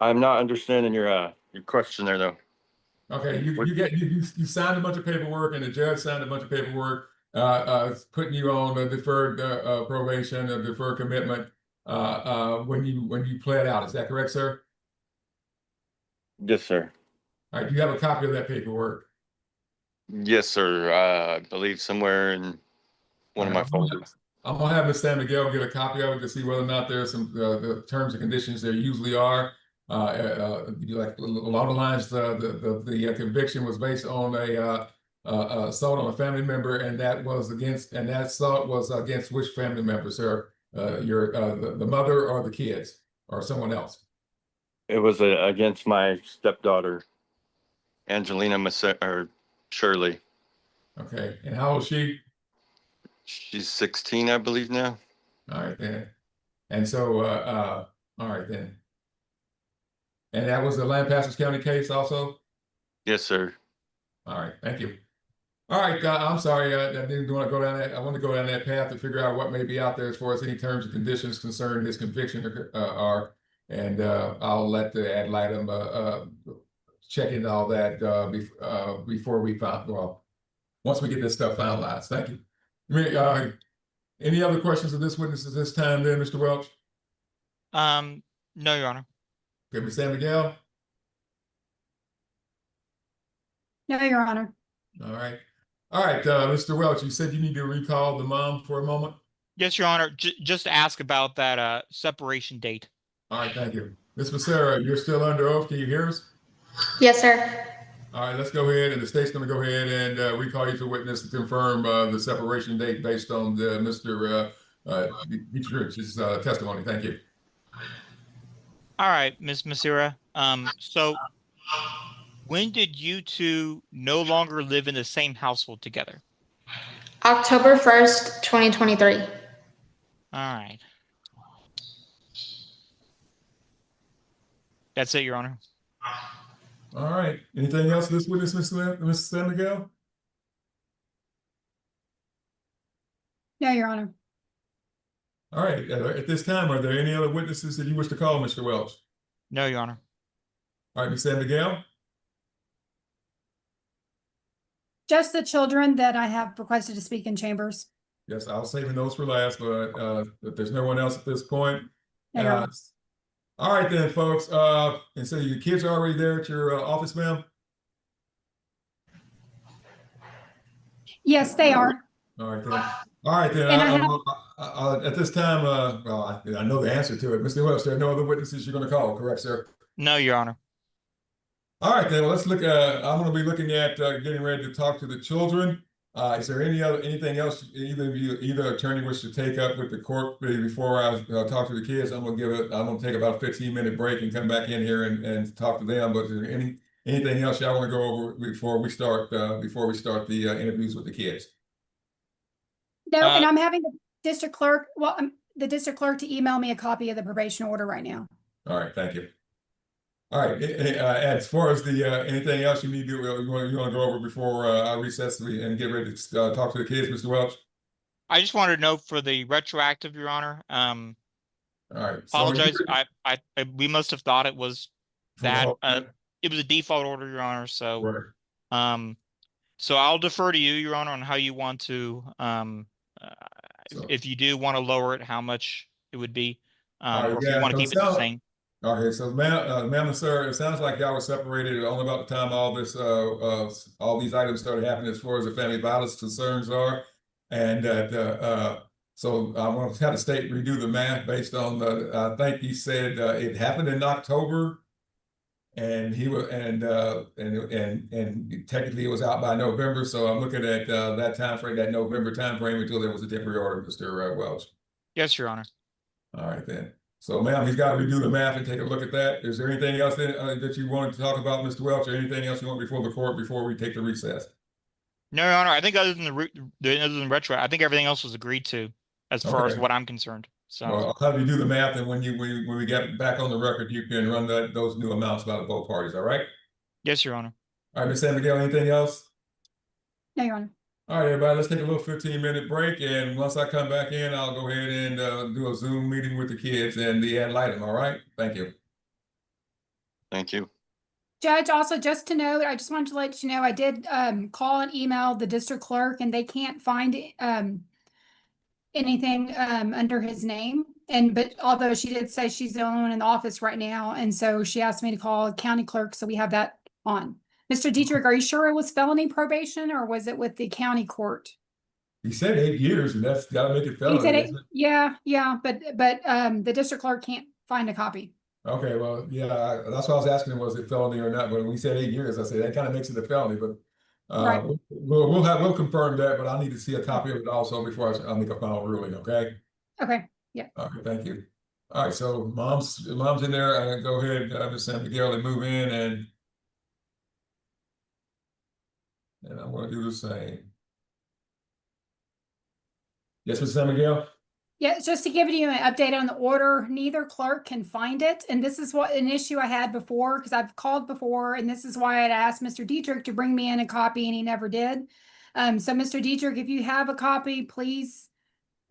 I'm not understanding your question there, though. Okay, you signed a bunch of paperwork, and the judge signed a bunch of paperwork, putting you on a deferred probation, a deferred commitment, when you pled out. Is that correct, sir? Yes, sir. All right, you have a copy of that paperwork. Yes, sir. I believe somewhere in one of my folders. I'm gonna have Ms. San Miguel get a copy of it to see whether or not there's some the terms and conditions there usually are. Like along the lines, the conviction was based on a assault on a family member, and that assault was against which family member, sir? The mother or the kids or someone else? It was against my stepdaughter, Angelina or Shirley. Okay, and how old is she? She's 16, I believe now. All right then. And so, all right then. And that was the Lampasas County case also? Yes, sir. All right, thank you. All right, I'm sorry, I didn't want to go down that. I want to go down that path to figure out what may be out there as far as any terms and conditions concerning his conviction are. And I'll let the ad litem check into all that before we once we get this stuff finalized. Thank you. Any other questions of this witness at this time then, Mr. Welch? No, Your Honor. Okay, Ms. San Miguel? No, Your Honor. All right. All right, Mr. Welch, you said you need to recall the mom for a moment? Yes, Your Honor. Just to ask about that separation date. All right, thank you. Ms. Becerra, you're still under oath. Can you hear us? Yes, sir. All right, let's go ahead, and the state's going to go ahead and recall you as a witness to confirm the separation date based on Mr. Dietrich's testimony. Thank you. All right, Ms. Masira. So when did you two no longer live in the same household together? October 1st, 2023. All right. That's it, Your Honor. All right. Anything else this witness, Ms. San Miguel? No, Your Honor. All right. At this time, are there any other witnesses that you wish to call, Mr. Welch? No, Your Honor. All right, Ms. San Miguel? Just the children that I have requested to speak in chambers. Yes, I'll save those for last, but if there's no one else at this point. No, Your Honor. All right then, folks. And so your kids are already there at your office, ma'am? Yes, they are. All right then. All right then. And I have- At this time, well, I know the answer to it. Mr. Welch, there are no other witnesses you're going to call, correct, sir? No, Your Honor. All right then. Well, let's look. I'm going to be looking at getting ready to talk to the children. Is there anything else either attorney wish to take up with the court before I talk to the kids? I'm gonna take about a 15-minute break and come back in here and talk to them. But is there anything else y'all want to go over before we start the interviews with the kids? No, and I'm having the district clerk, the district clerk to email me a copy of the probation order right now. All right, thank you. All right, as far as the anything else you need to you want to go over before I recess and get ready to talk to the kids, Mr. Welch? I just wanted to know for the retroactive, Your Honor. All right. Apologize. We must have thought it was that it was a default order, Your Honor. So right. So I'll defer to you, Your Honor, on how you want to if you do want to lower it, how much it would be, or if you want to keep it the same. Okay, so ma'am and sir, it sounds like y'all were separated only about the time all these items started happening as far as the family violence concerns are. And so I want to have the state redo the math based on I think he said it happened in October and he was and technically it was out by November. So I'm looking at that time frame, that November time frame until there was a temporary order, Mr. Welch. Yes, Your Honor. All right then. So, ma'am, he's got to redo the math and take a look at that. Is there anything else that you wanted to talk about, Mr. Welch, or anything else you want before the court before we take the recess? No, Your Honor. I think other than retro, I think everything else was agreed to, as far as what I'm concerned. So I'll have you do the math, and when we get back on the record, you can run those new amounts by both parties. All right? Yes, Your Honor. All right, Ms. San Miguel, anything else? No, Your Honor. All right, everybody, let's take a little 15-minute break, and once I come back in, I'll go ahead and do a Zoom meeting with the kids and the ad litem. All right? Thank you. Thank you. Judge, also just to note, I just wanted to let you know, I did call and email the district clerk and they can't find anything under his name. But although she did say she's the only one in the office right now, and so she asked me to call county clerk, so we have that on. Mr. Dietrich, are you sure it was felony probation or was it with the county court? He said 8 years, and that's got to make it felony. He said yeah, but the district clerk can't find a copy. Okay, well, yeah, that's why I was asking him, was it felony or not? But when we said 8 years, I said that kind of makes it a felony. But Right. we'll confirm that. But I need to see a copy of it also before I make a final ruling. Okay. Okay. Yeah. Okay. Thank you. All right. So mom's in there. Go ahead, Ms. San Miguel, and move in, and I'm going to do the same. Yes, Ms. San Miguel. Yeah, it's just to give you an update on the order, neither clerk can find it. And this is what an issue I had before, because I've called before, and this is why I'd asked Mr. Dietrich to bring me in a copy, and he never did. So Mr. Dietrich, if you have a copy, please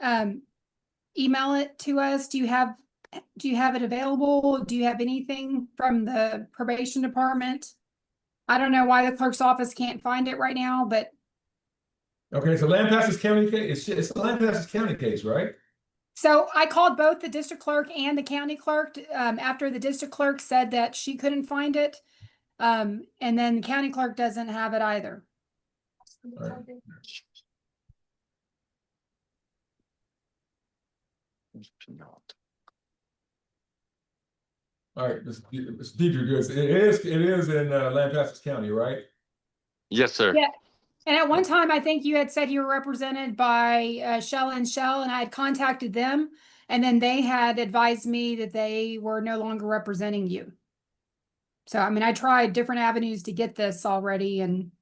email it to us. Do you have it available? Do you have anything from the probation department? I don't know why the clerk's office can't find it right now, but Okay, so Lampasas County case, it's the Lampasas County case, right? so I called both the district clerk and the county clerk after the district clerk said that she couldn't find it. And then the county clerk doesn't have it either. All right, Mr. Dietrich, it is in Lampasas County, right? Yes, sir. Yeah. And at one time, I think you had said you were represented by Shell and Shell, and I had contacted them, and then they had advised me that they were no longer representing you. So, I mean, I tried different avenues to get this already and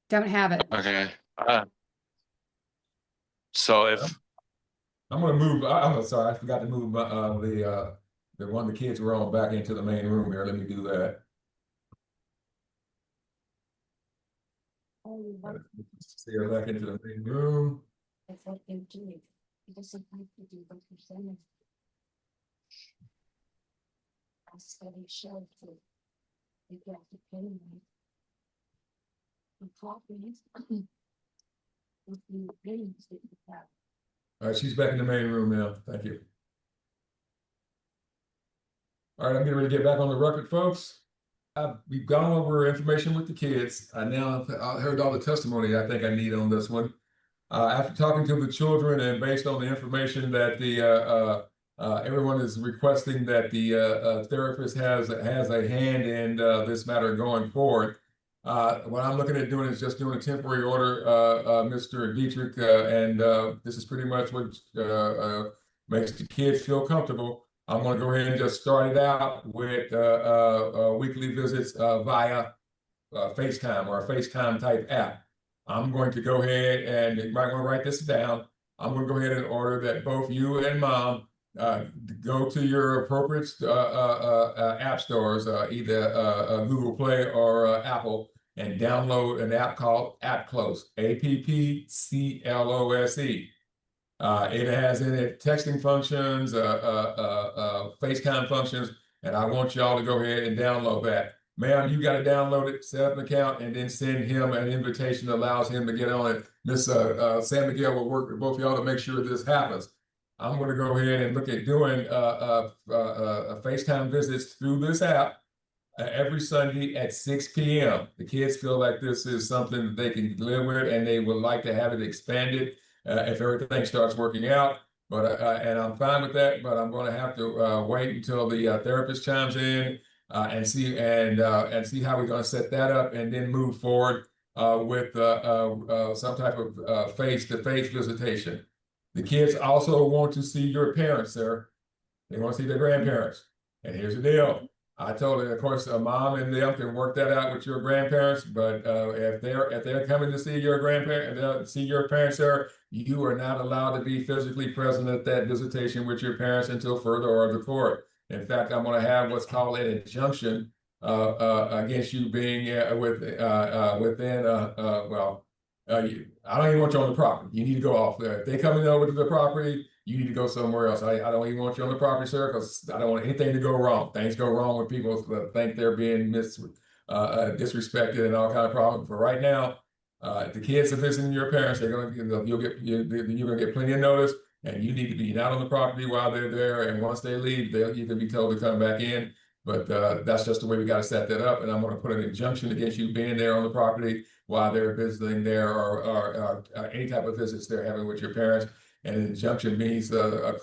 don't have it. Okay. So if I'm gonna move, I'm sorry, I forgot to move the one the kids were on back into the main room here. Let me do that. See her back into the main room. That's what they're doing. It doesn't have to do what you're saying. I study show for you have to pay me. The properties. With the payments that you have. All right, she's back in the main room now. Thank you. All right, I'm getting ready to get back on the record, folks. We've gone over information with the kids. I heard all the testimony I think I need on this one. After talking to the children and based on the information that everyone is requesting that the therapist has a hand in this matter going forward. What I'm looking at doing is just doing a temporary order, Mr. Dietrich, and this is pretty much what makes the kids feel comfortable. I'm going to go ahead and just start it out with weekly visits via FaceTime or a FaceTime type app. I'm going to go ahead and you might want to write this down. I'm going to go ahead and order that both you and mom go to your appropriate app stores, either Google Play or Apple, and download an app called AppClose, AppClose. It has in it texting functions, FaceTime functions, and I want y'all to go ahead and download that. Ma'am, you got to download it, set up an account, and then send him an invitation that allows him to get on it. Miss San Miguel will work with both of y'all to make sure this happens. I'm going to go ahead and look at doing FaceTime visits through this app every Sunday at 6 p.m. The kids feel like this is something that they can live with, and they would like to have it expanded if everything starts working out. But and I'm fine with that, but I'm going to have to wait until the therapist chimes in and see how we're going to set that up, and then move forward with some type of face-to-face visitation. The kids also want to see your parents, sir. They want to see their grandparents. And here's the deal. I told her, of course, mom and them can work that out with your grandparents. But if they're coming to see your grandparents, see your parents, sir, you are not allowed to be physically present at that visitation with your parents until further order of the court. In fact, I'm going to have what's called an injunction against you being within. I don't even want you on the property. You need to go off there. If they coming over to the property, you need to go somewhere else. I don't even want you on the property, sir, because I don't want anything to go wrong. Things go wrong when people think they're being disrespected and all kind of problems. But right now, if the kids are visiting your parents, you're gonna get plenty of notice, and you need to be not on the property while they're there. And once they leave, you can be told to come back in. But that's just the way we got to set that up. And I'm going to put an injunction against you being there on the property while they're visiting there, or any type of visits they're having with your parents. And an injunction means a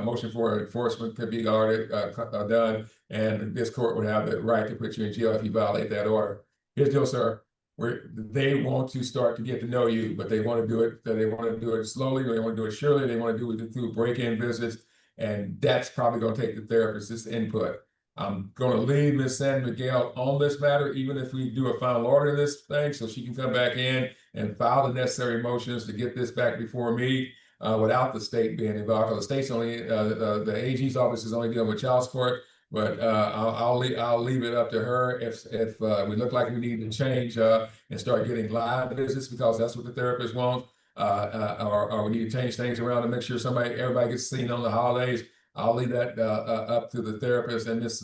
motion for enforcement could be done, and this court would have the right to put you in jail if you violate that order. Here's the deal, sir. They want to start to get to know you, but they want to do it. They want to do it slowly. They want to do it surely. They want to do it through break-in visits, and that's probably going to take the therapist's input. I'm going to leave Ms. San Miguel on this matter, even if we do a final order in this thing, so she can come back in and file the necessary motions to get this back before me. without the state being involved. 'Cause the state's only, the AG's office is only dealing with child support, but I'll leave it up to her if we look like we need to change and start getting live visits, because that's what the therapist wants. Or we need to change things around to make sure everybody gets seen on the holidays. I'll leave that up to the therapist, and if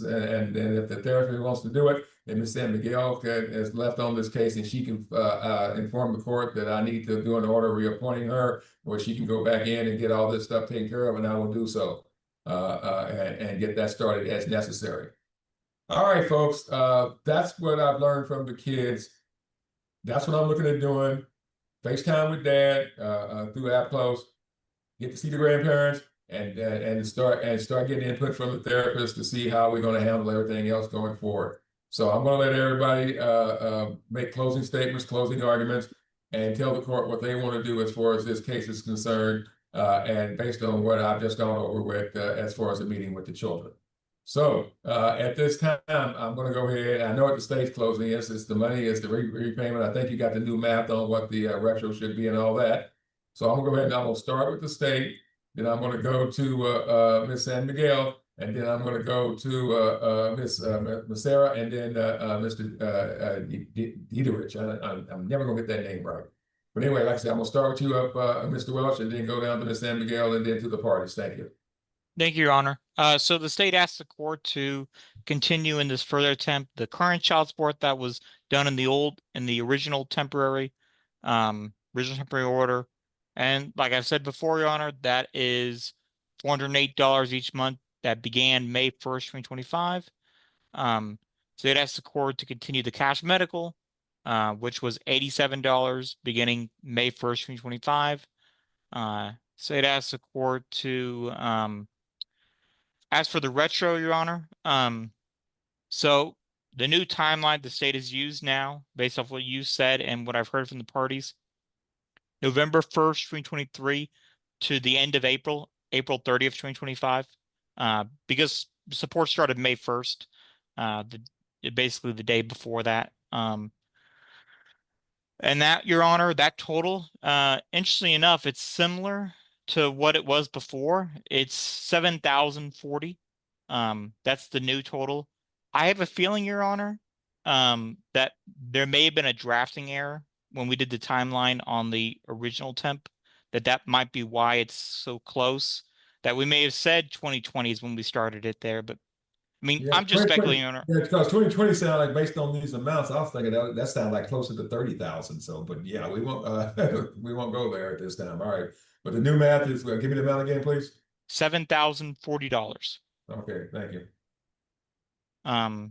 the therapist wants to do it, then Ms. San Miguel is left on this case, and she can inform the court that I need to do an order reappointing her, or she can go back in and get all this stuff taken care of, and I will do so and get that started as necessary. All right, folks, that's what I've learned from the kids. That's what I'm looking at doing. FaceTime with Dad through App Close. Get to see the grandparents and start getting input from the therapist to see how we're going to handle everything else going forward. So I'm going to let everybody make closing statements, closing arguments, and tell the court what they want to do as far as this case is concerned, and based on what I've just gone over with as far as the meeting with the children. So at this time, I'm going to go ahead. I know what the state's closing is. It's the money, it's the repayment. I think you got the new math on what the retro should be and all that. So I'm going to go ahead and I'm going to start with the state. Then I'm going to go to Ms. San Miguel, and then I'm going to go to Ms. Sarah, and then Mr. Dieterich. I'm never going to get that name right. But anyway, like I said, I'm going to start with you up, Mr. Welch, and then go down to Ms. San Miguel, and then to the parties. Thank you. Thank you, Your Honor. So the state asked the court to continue in this further attempt the current child support that was done in the original temporary order. And like I've said before, Your Honor, that is $408 each month that began May 1st, 2025. So it asked the court to continue the cash medical, which was $87 beginning May 1st, 2025. So it asked the court to as for the retro, Your Honor, so the new timeline the state has used now, based off what you said and what I've heard from the parties, November 1st, 2023 to the end of April 30th, 2025, because support started May 1st, basically the day before that. And that, Your Honor, that total, interestingly enough, it's similar to what it was before. It's 7,040. That's the new total. I have a feeling, Your Honor, that there may have been a drafting error when we did the timeline on the original temp, that might be why it's so close, that we may have said 2020 is when we started it there, but I mean, Yeah, I'm just 2020 speculating, Your Honor. Yeah, because 2020 sounded like, based on these amounts, I was thinking that sounded like closer to 30,000. So, but yeah, we won't we won't go there at this time. All right, but the new math is, give me the amount again, please. $7,040. Okay, thank you.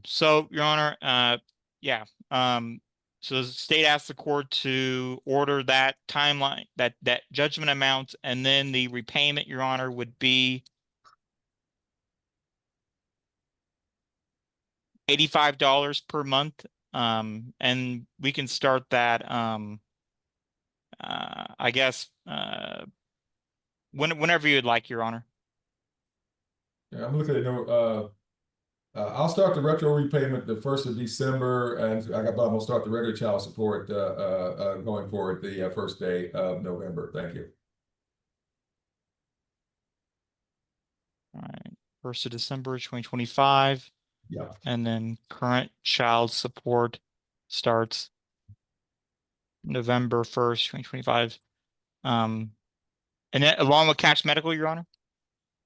So, Your Honor, yeah. So the state asked the court to order that timeline, that judgment amount, and then the repayment, Your Honor, would be $85 per month. And we can start that, I guess, whenever you'd like, Your Honor. Yeah, I'm looking at I'll start the retro repayment the 1st of December, and I'm gonna start the regular child support going forward the first day of November. Thank you. All right, 1st of December, 2025. Yeah. And then current child support starts November 1st, 2025. And then along with cash medical, Your Honor?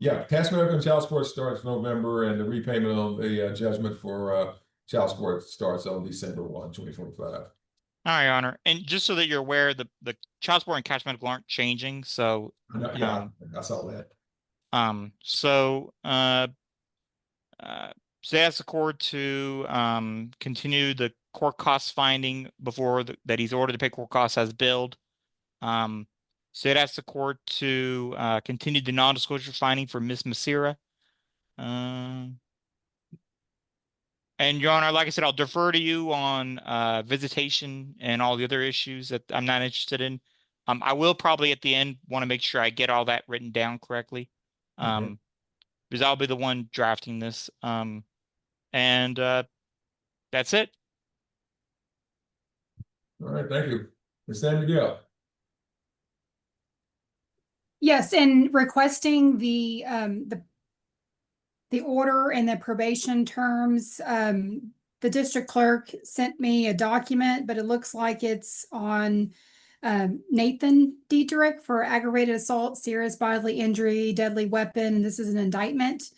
Yeah, cash medical and child support starts November, and the repayment on the judgment for child support starts on December 1, 2025. All right, Your Honor. And just so that you're aware, the child support and cash medical aren't changing. So Yeah, I saw that. So they asked the court to continue the court cost finding before that he's ordered to pay court costs as billed. So it asked the court to continue the non-disclosure finding for Ms. Masira. And Your Honor, like I said, I'll defer to you on visitation and all the other issues that I'm not interested in. I will probably at the end want to make sure I get all that written down correctly. Because I'll be the one drafting this. And that's it. All right, thank you. Ms. San Miguel. Yes, and requesting the order and the probation terms. The district clerk sent me a document, but it looks like it's on Nathan Dietrich for aggravated assault, serious bodily injury, deadly weapon. This is an indictment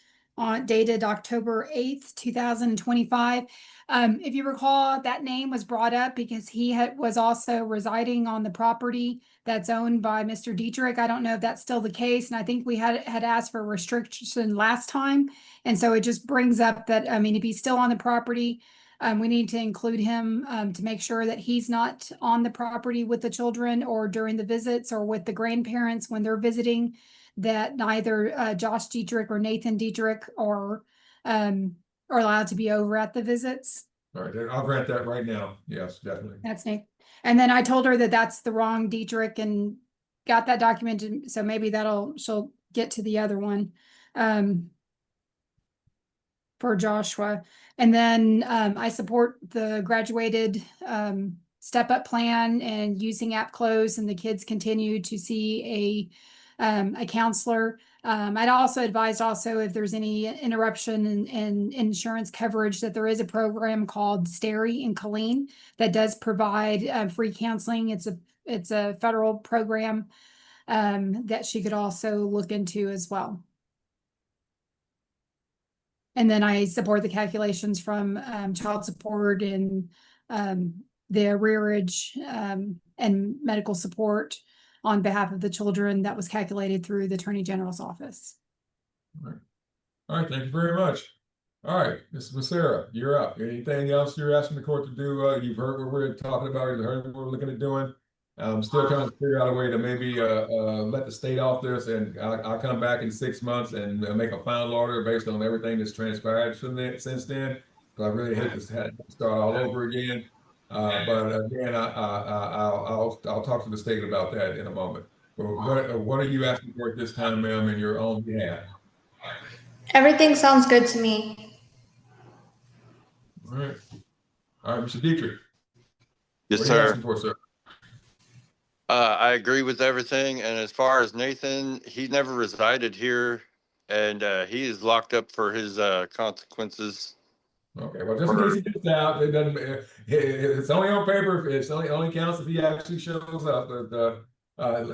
dated October 8th, 2025. If you recall, that name was brought up because he was also residing on the property that's owned by Mr. Dietrich. I don't know if that's still the case, and I think we had asked for restriction last time, and so it just brings up that, I mean, if he's still on the property, we need to include him to make sure that he's not on the property with the children or during the visits or with the grandparents when they're visiting, that neither Josh Dietrich or Nathan Dietrich are allowed to be over at the visits. All right, then I'll grant that right now. Yes, definitely. That's Nate. And then I told her that that's the wrong Dietrich and got that documented. So maybe she'll get to the other one for Joshua. And then I support the graduated step up plan and using app close, and the kids continue to see a counselor. I'd also advise if there's any interruption in insurance coverage, that there is a program called Stary in Colleen that does provide free counseling. It's a federal program that she could also look into as well. And then I support the calculations from child support and the arrearage and medical support on behalf of the children that was calculated through the Attorney General's office. All right, thank you very much. All right, Ms. Sarah, you're up. Anything else you're asking the court to do? You've heard what we're talking about, you've heard what we're looking at doing. I'm still trying to figure out a way to maybe let the state off this, and I'll come back in 6 months and make a final order based on everything that's transpired since then. So I really hate to have to start all over again. But again, I'll talk to the state about that in a moment. But what are you asking for at this time, ma'am, in your own behalf? Everything sounds good to me. All right, Mr. Dietrich. Yes, What are you sir. asking for, sir? I agree with everything. And as far as Nathan, he never resided here, and he is locked up for his consequences. Okay, well, just in case he gets out, it doesn't. It's only on paper. It's only counts if he actually shows up. But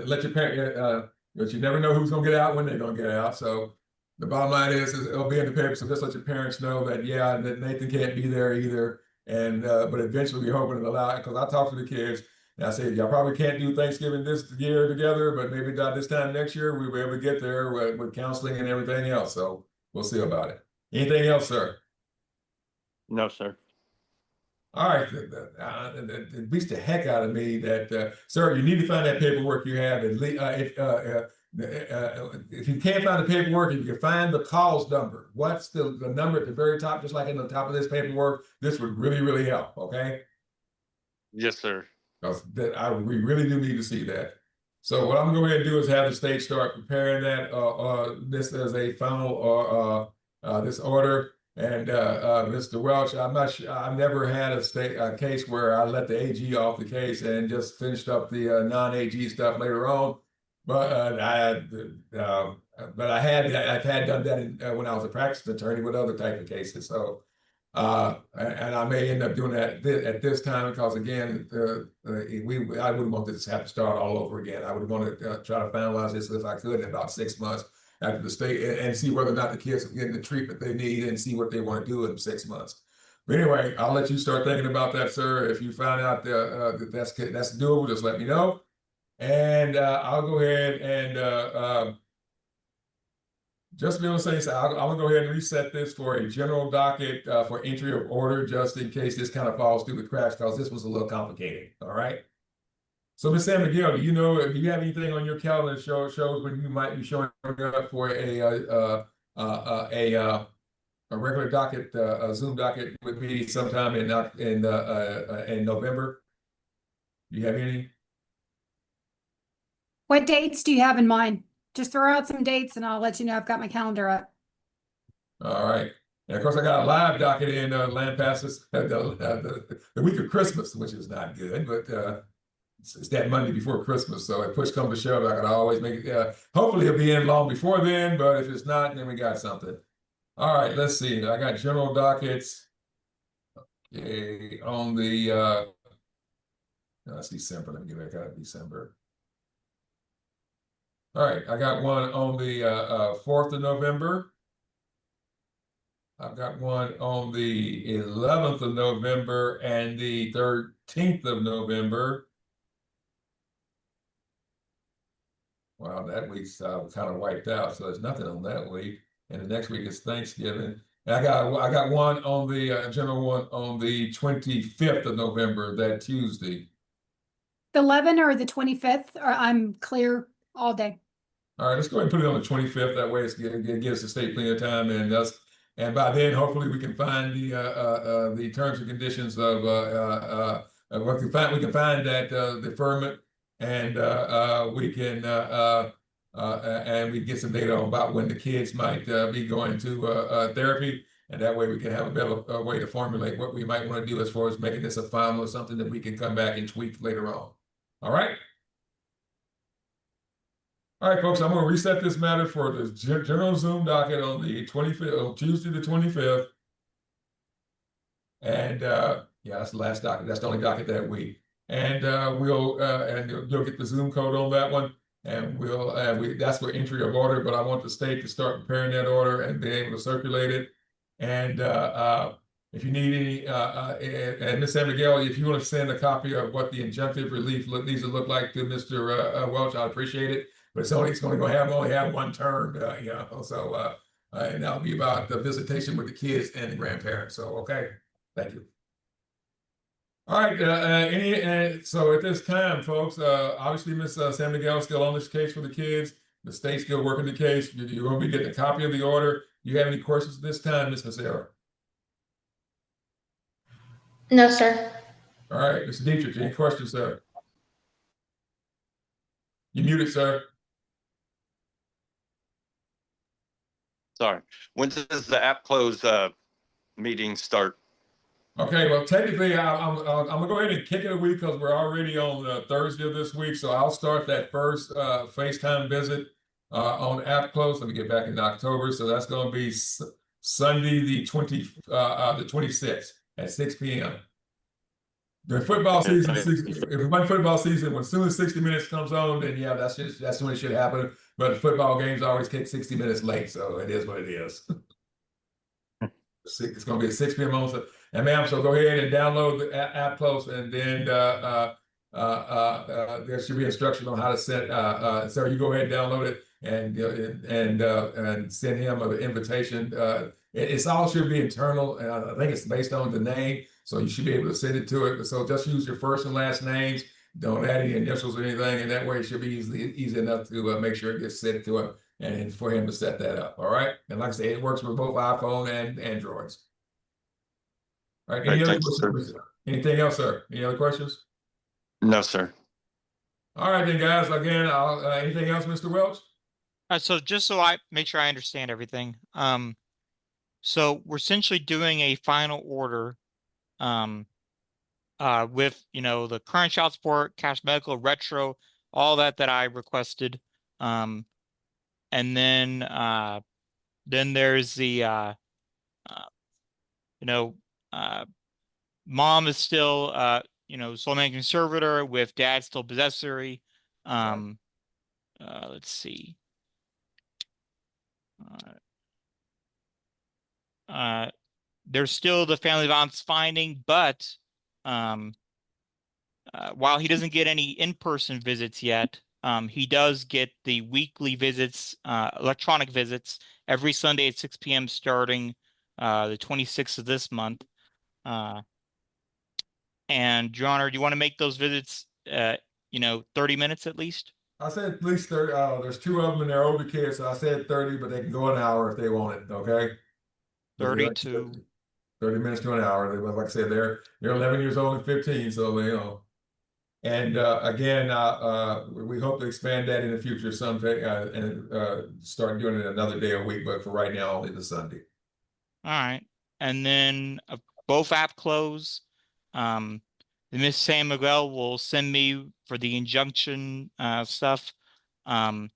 let your parent. But you never know who's gonna get out when they're gonna get out. So the bottom line is it'll be in the paper. So just let your parents know that that Nathan can't be there either. And but eventually we're hoping to allow it, because I talked to the kids. And I said, y'all probably can't do Thanksgiving this year together, but maybe not this time next year. We'll be able to get there with counseling and everything else. So we'll see about it. Anything else, sir? No, sir. All right, it beats the heck out of me that, sir, you need to find that paperwork you have. If you can't find the paperwork, if you can find the cause number, what's the number at the very top, just like in the top of this paperwork, this would really, really help, okay? Yes, sir. Because we really do need to see that. So what I'm going to go ahead and do is have the state start preparing that this as a final this order. And Mr. Welch, I'm not sure. I've never had a case where I let the AG off the case and just finished up the non-AG stuff later on. But I've had done that when I was a practice attorney with other type of cases. So and I may end up doing that at this time, because again, I wouldn't want this to have to start all over again. I would want to try to finalize this if I could in about 6 months after the state, and see whether or not the kids are getting the treatment they need and see what they want to do in 6 months. But anyway, I'll let you start thinking about that, sir. If you find out that that's doable, just let me know. And I'll go ahead and just be able to say, so I'm gonna go ahead and reset this for a general docket for entry of order, just in case this kind of falls through the cracks, because this was a little complicated. All right. So, Ms. Sam McGill, do you have anything on your calendar that shows when you might be showing up for a regular docket, a Zoom docket with me sometime in November? Do you have any? What dates do you have in mind? Just throw out some dates and I'll let you know. I've got my calendar up. All right. And of course, I got a live docket in Land Passes the week of Christmas, which is not good, but it's that Monday before Christmas. So if push comes to shove, I can always make it. Hopefully it'll be in long before then, but if it's not, then we got something. All right, let's see. I got general dockets. Okay, on the no, that's December. Let me get back out of December. All right, I got one on the 4th of November. I've got one on the 11th of November and the 13th of November. Wow, that week's kind of wiped out, so there's nothing on that week. And the next week is Thanksgiving. And I got one on the general one on the 25th of November, that Tuesday. The 11 or the 25th, or I'm clear all day. All right, let's go ahead and put it on the 25th. That way it gives the state plenty of time, and by then hopefully we can find the terms and conditions of what we can find that deferment, and we can and we get some data about when the kids might be going to therapy, and that way we can have a better way to formulate what we might want to do as far as making this a final or something that we can come back and tweak later on. All right. All right, folks, I'm going to reset this matter for the general Zoom docket on the 25th, on Tuesday the 25th. And yeah, that's the last docket. That's the only docket that week. And you'll get the Zoom code on that one. And that's for entry of order, but I want the state to start preparing that order and be able to circulate it. And if you need any, and Ms. Abigail, if you want to send a copy of what the injunctive relief needs to look like to Mr. Welch, I'd appreciate it. But it's only going to only have one term, you know. So and that'll be about the visitation with the kids and the grandparents. So okay, thank you. All right, so at this time, folks, obviously Ms. San Miguel is still on this case for the kids. The state's still working the case. You're going to be getting a copy of the order. Do you have any questions at this time, Ms. Massera? No, sir. All right, Mr. Dietrich, any questions, sir? You muted, sir. Sorry. When does the app close meeting start? Okay, well, technically, I'm gonna go ahead and kick it a week because we're already on Thursday of this week. So I'll start that first FaceTime visit on app close. Let me get back in October. So that's going to be Sunday the 26th at 6 p.m. The football season, if it wasn't football season, as soon as 60 minutes comes on, then yeah, that's when it should happen. But the football games always take 60 minutes late, so it is what it is. It's going to be at 6 p.m. on. And ma'am, so go ahead and download the app close, and then there should be instructions on how to set. So you go ahead and download it, and send him an invitation. It's all should be internal, and I think it's based on the name, so you should be able to send it to it. So just use your first and last names. Don't add any initials or anything, and that way it should be easy enough to make sure it gets sent to him and for him to set that up. All right, and like I say, it works with both iPhone and Androids. All right, any other questions? Anything else, sir? Any other questions? No, sir. All right, then, guys. Again, anything else, Mr. Welch? So just so I make sure I understand everything, so we're essentially doing a final order, with, you know, the current child support, cash medical, retro, all that I requested, and then there's the you know, mom is still you know, sole managing conservator with dad still possessory. Let's see. There's still the family violence finding, but while he doesn't get any in-person visits yet, he does get the weekly visits, electronic visits every Sunday at 6 p.m. starting the 26th of this month. And Your Honor, do you want to make those visits, you know, 30 minutes at least? I said at least 30. There's two of them and they're older kids, so I said 30, but they can go an hour if they want it. Okay. 30 to 30 minutes to an hour. They, like I said, they're 11 years old and 15, so you know. And again, we hope to expand that in the future someday and start doing it another day a week. But for right now, only the Sunday. All right, and then both app close. Miss San Miguel will send me for the injunction stuff. Let's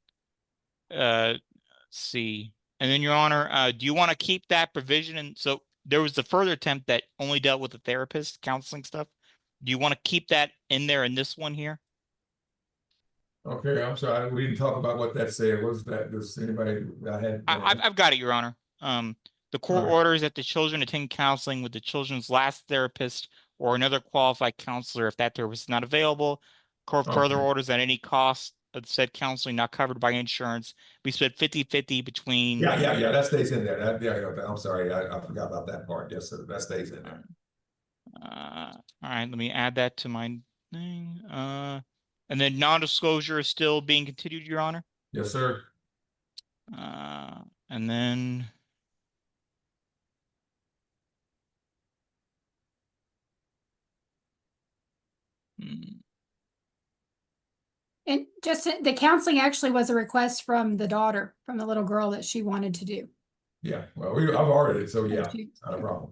see. And then, Your Honor, do you want to keep that provision? And so there was the further attempt that only dealt with the therapist counseling stuff. Do you want to keep that in there in this one here? Okay, I'm sorry, we didn't talk about what that said. What was that? Does anybody, I had? I've got it, Your Honor. The court Alright. orders that the children attend counseling with the children's last therapist or another qualified counselor if that therapist is not available. Court further Okay. orders that any cost of said counseling not covered by insurance be split 50-50 between. Yeah, that stays in there. I'm sorry, I forgot about that part. Yes, sir, that stays in there. All right, let me add that to my thing. And then non-disclosure is still being continued, Your Honor. Yes, sir. And then. And just the counseling actually was a request from the daughter, from the little girl that she wanted to do. Yeah, well, I've already, so yeah, She- not a problem.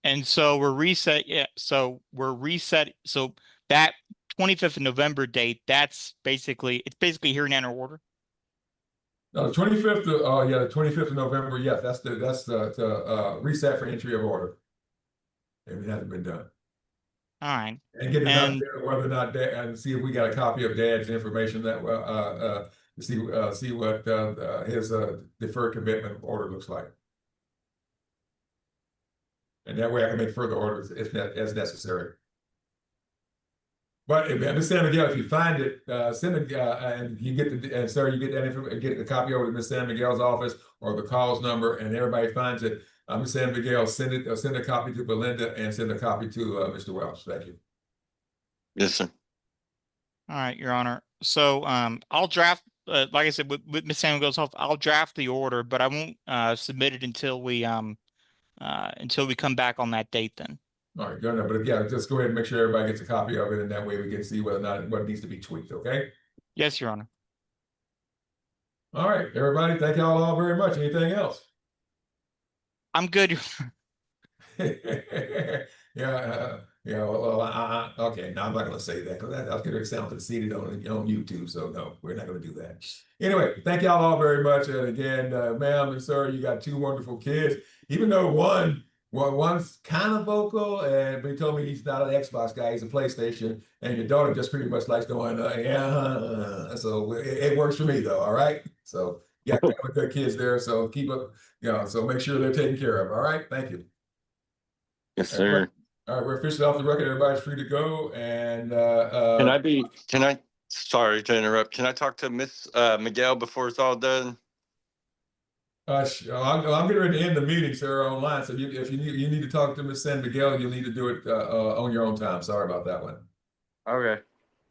And so we're reset. Yeah, so we're reset. So that 25th of November date, it's basically here in order. No, the 25th, the 25th of November, yes, that's the reset for entry of order. If it hasn't been done. All right. And get an And- update on whether or not Dad, and see if we got a copy of Dad's information that, to see what, his, deferred commitment order looks like. And that way I can make further orders as necessary. But if Ms. San Miguel, if you find it, send it, and you get and sir, you get that information, get the copy over to Ms. San Miguel's office or the calls number, and everybody finds it. Ms. San Miguel, send a copy to Belinda and send a copy to Mr. Welch. Thank you. Yes, sir. All right, Your Honor. So I'll draft, like I said, with Ms. San Miguel's help, I'll draft the order, but I won't submit it until we come back on that date then. All right, good enough. But yeah, just go ahead and make sure everybody gets a copy of it, and that way we can see whether or not what needs to be tweaked. Okay. Yes, Your Honor. All right, everybody. Thank y'all all very much. Anything else? I'm good. Okay. Now I'm not going to say that because that's going to sound conceited on YouTube. So no, we're not going to do that. Anyway, thank y'all all very much. And again, ma'am and sir, you got two wonderful kids. Even though one's kind of vocal, but he told me he's not an Xbox guy, he's a PlayStation, and your daughter just pretty much likes going, yeah. So it works for me though. All right. So yeah, good kids there. So keep up, so make sure they're taken care of. All right. Thank you. Yes, sir. All right, we're officially off the record. Everybody's free to go. And Sorry to interrupt. Can I talk to Miss Miguel before it's all done? I'm getting ready to end the meeting, sir, online. So if you need to talk to Miss San Miguel, you'll need to do it on your own time. Sorry about that one. Okay.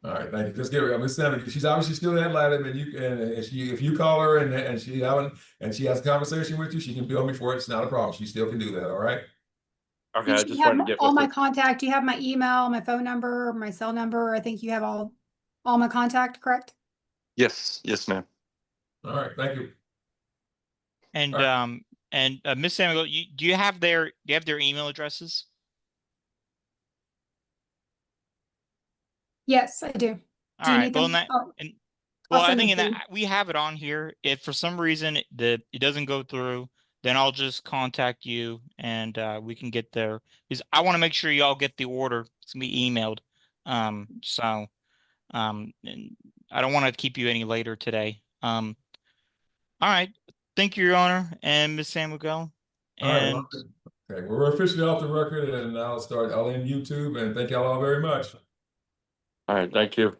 All right, thank you. Just give her Miss San Miguel. She's obviously still at Litem, and if you call her and she has a conversation with you, she can bill me for it. It's not a problem. She still can do that. All right. Okay. You I should just have wanted to get all with my her. contact. You have my email, my phone number, my cell number. I think you have all my contact, correct? Yes, ma'am. All right, thank you. And All right. Miss San Miguel, do you have their email addresses? Yes, I do. All Do you right. need Well, them? Well, I send think them in to that we have it on here. If for some reason it doesn't go through, then I'll just contact you and we can get there. Because I want to make sure y'all get the order. It's gonna be emailed. And I don't want to keep you any later today. All right. Thank you, Your Honor and Miss San Miguel. All And right. Okay, well, we're officially off the record, and I'll end YouTube. And thank y'all all very much. All right. Thank you.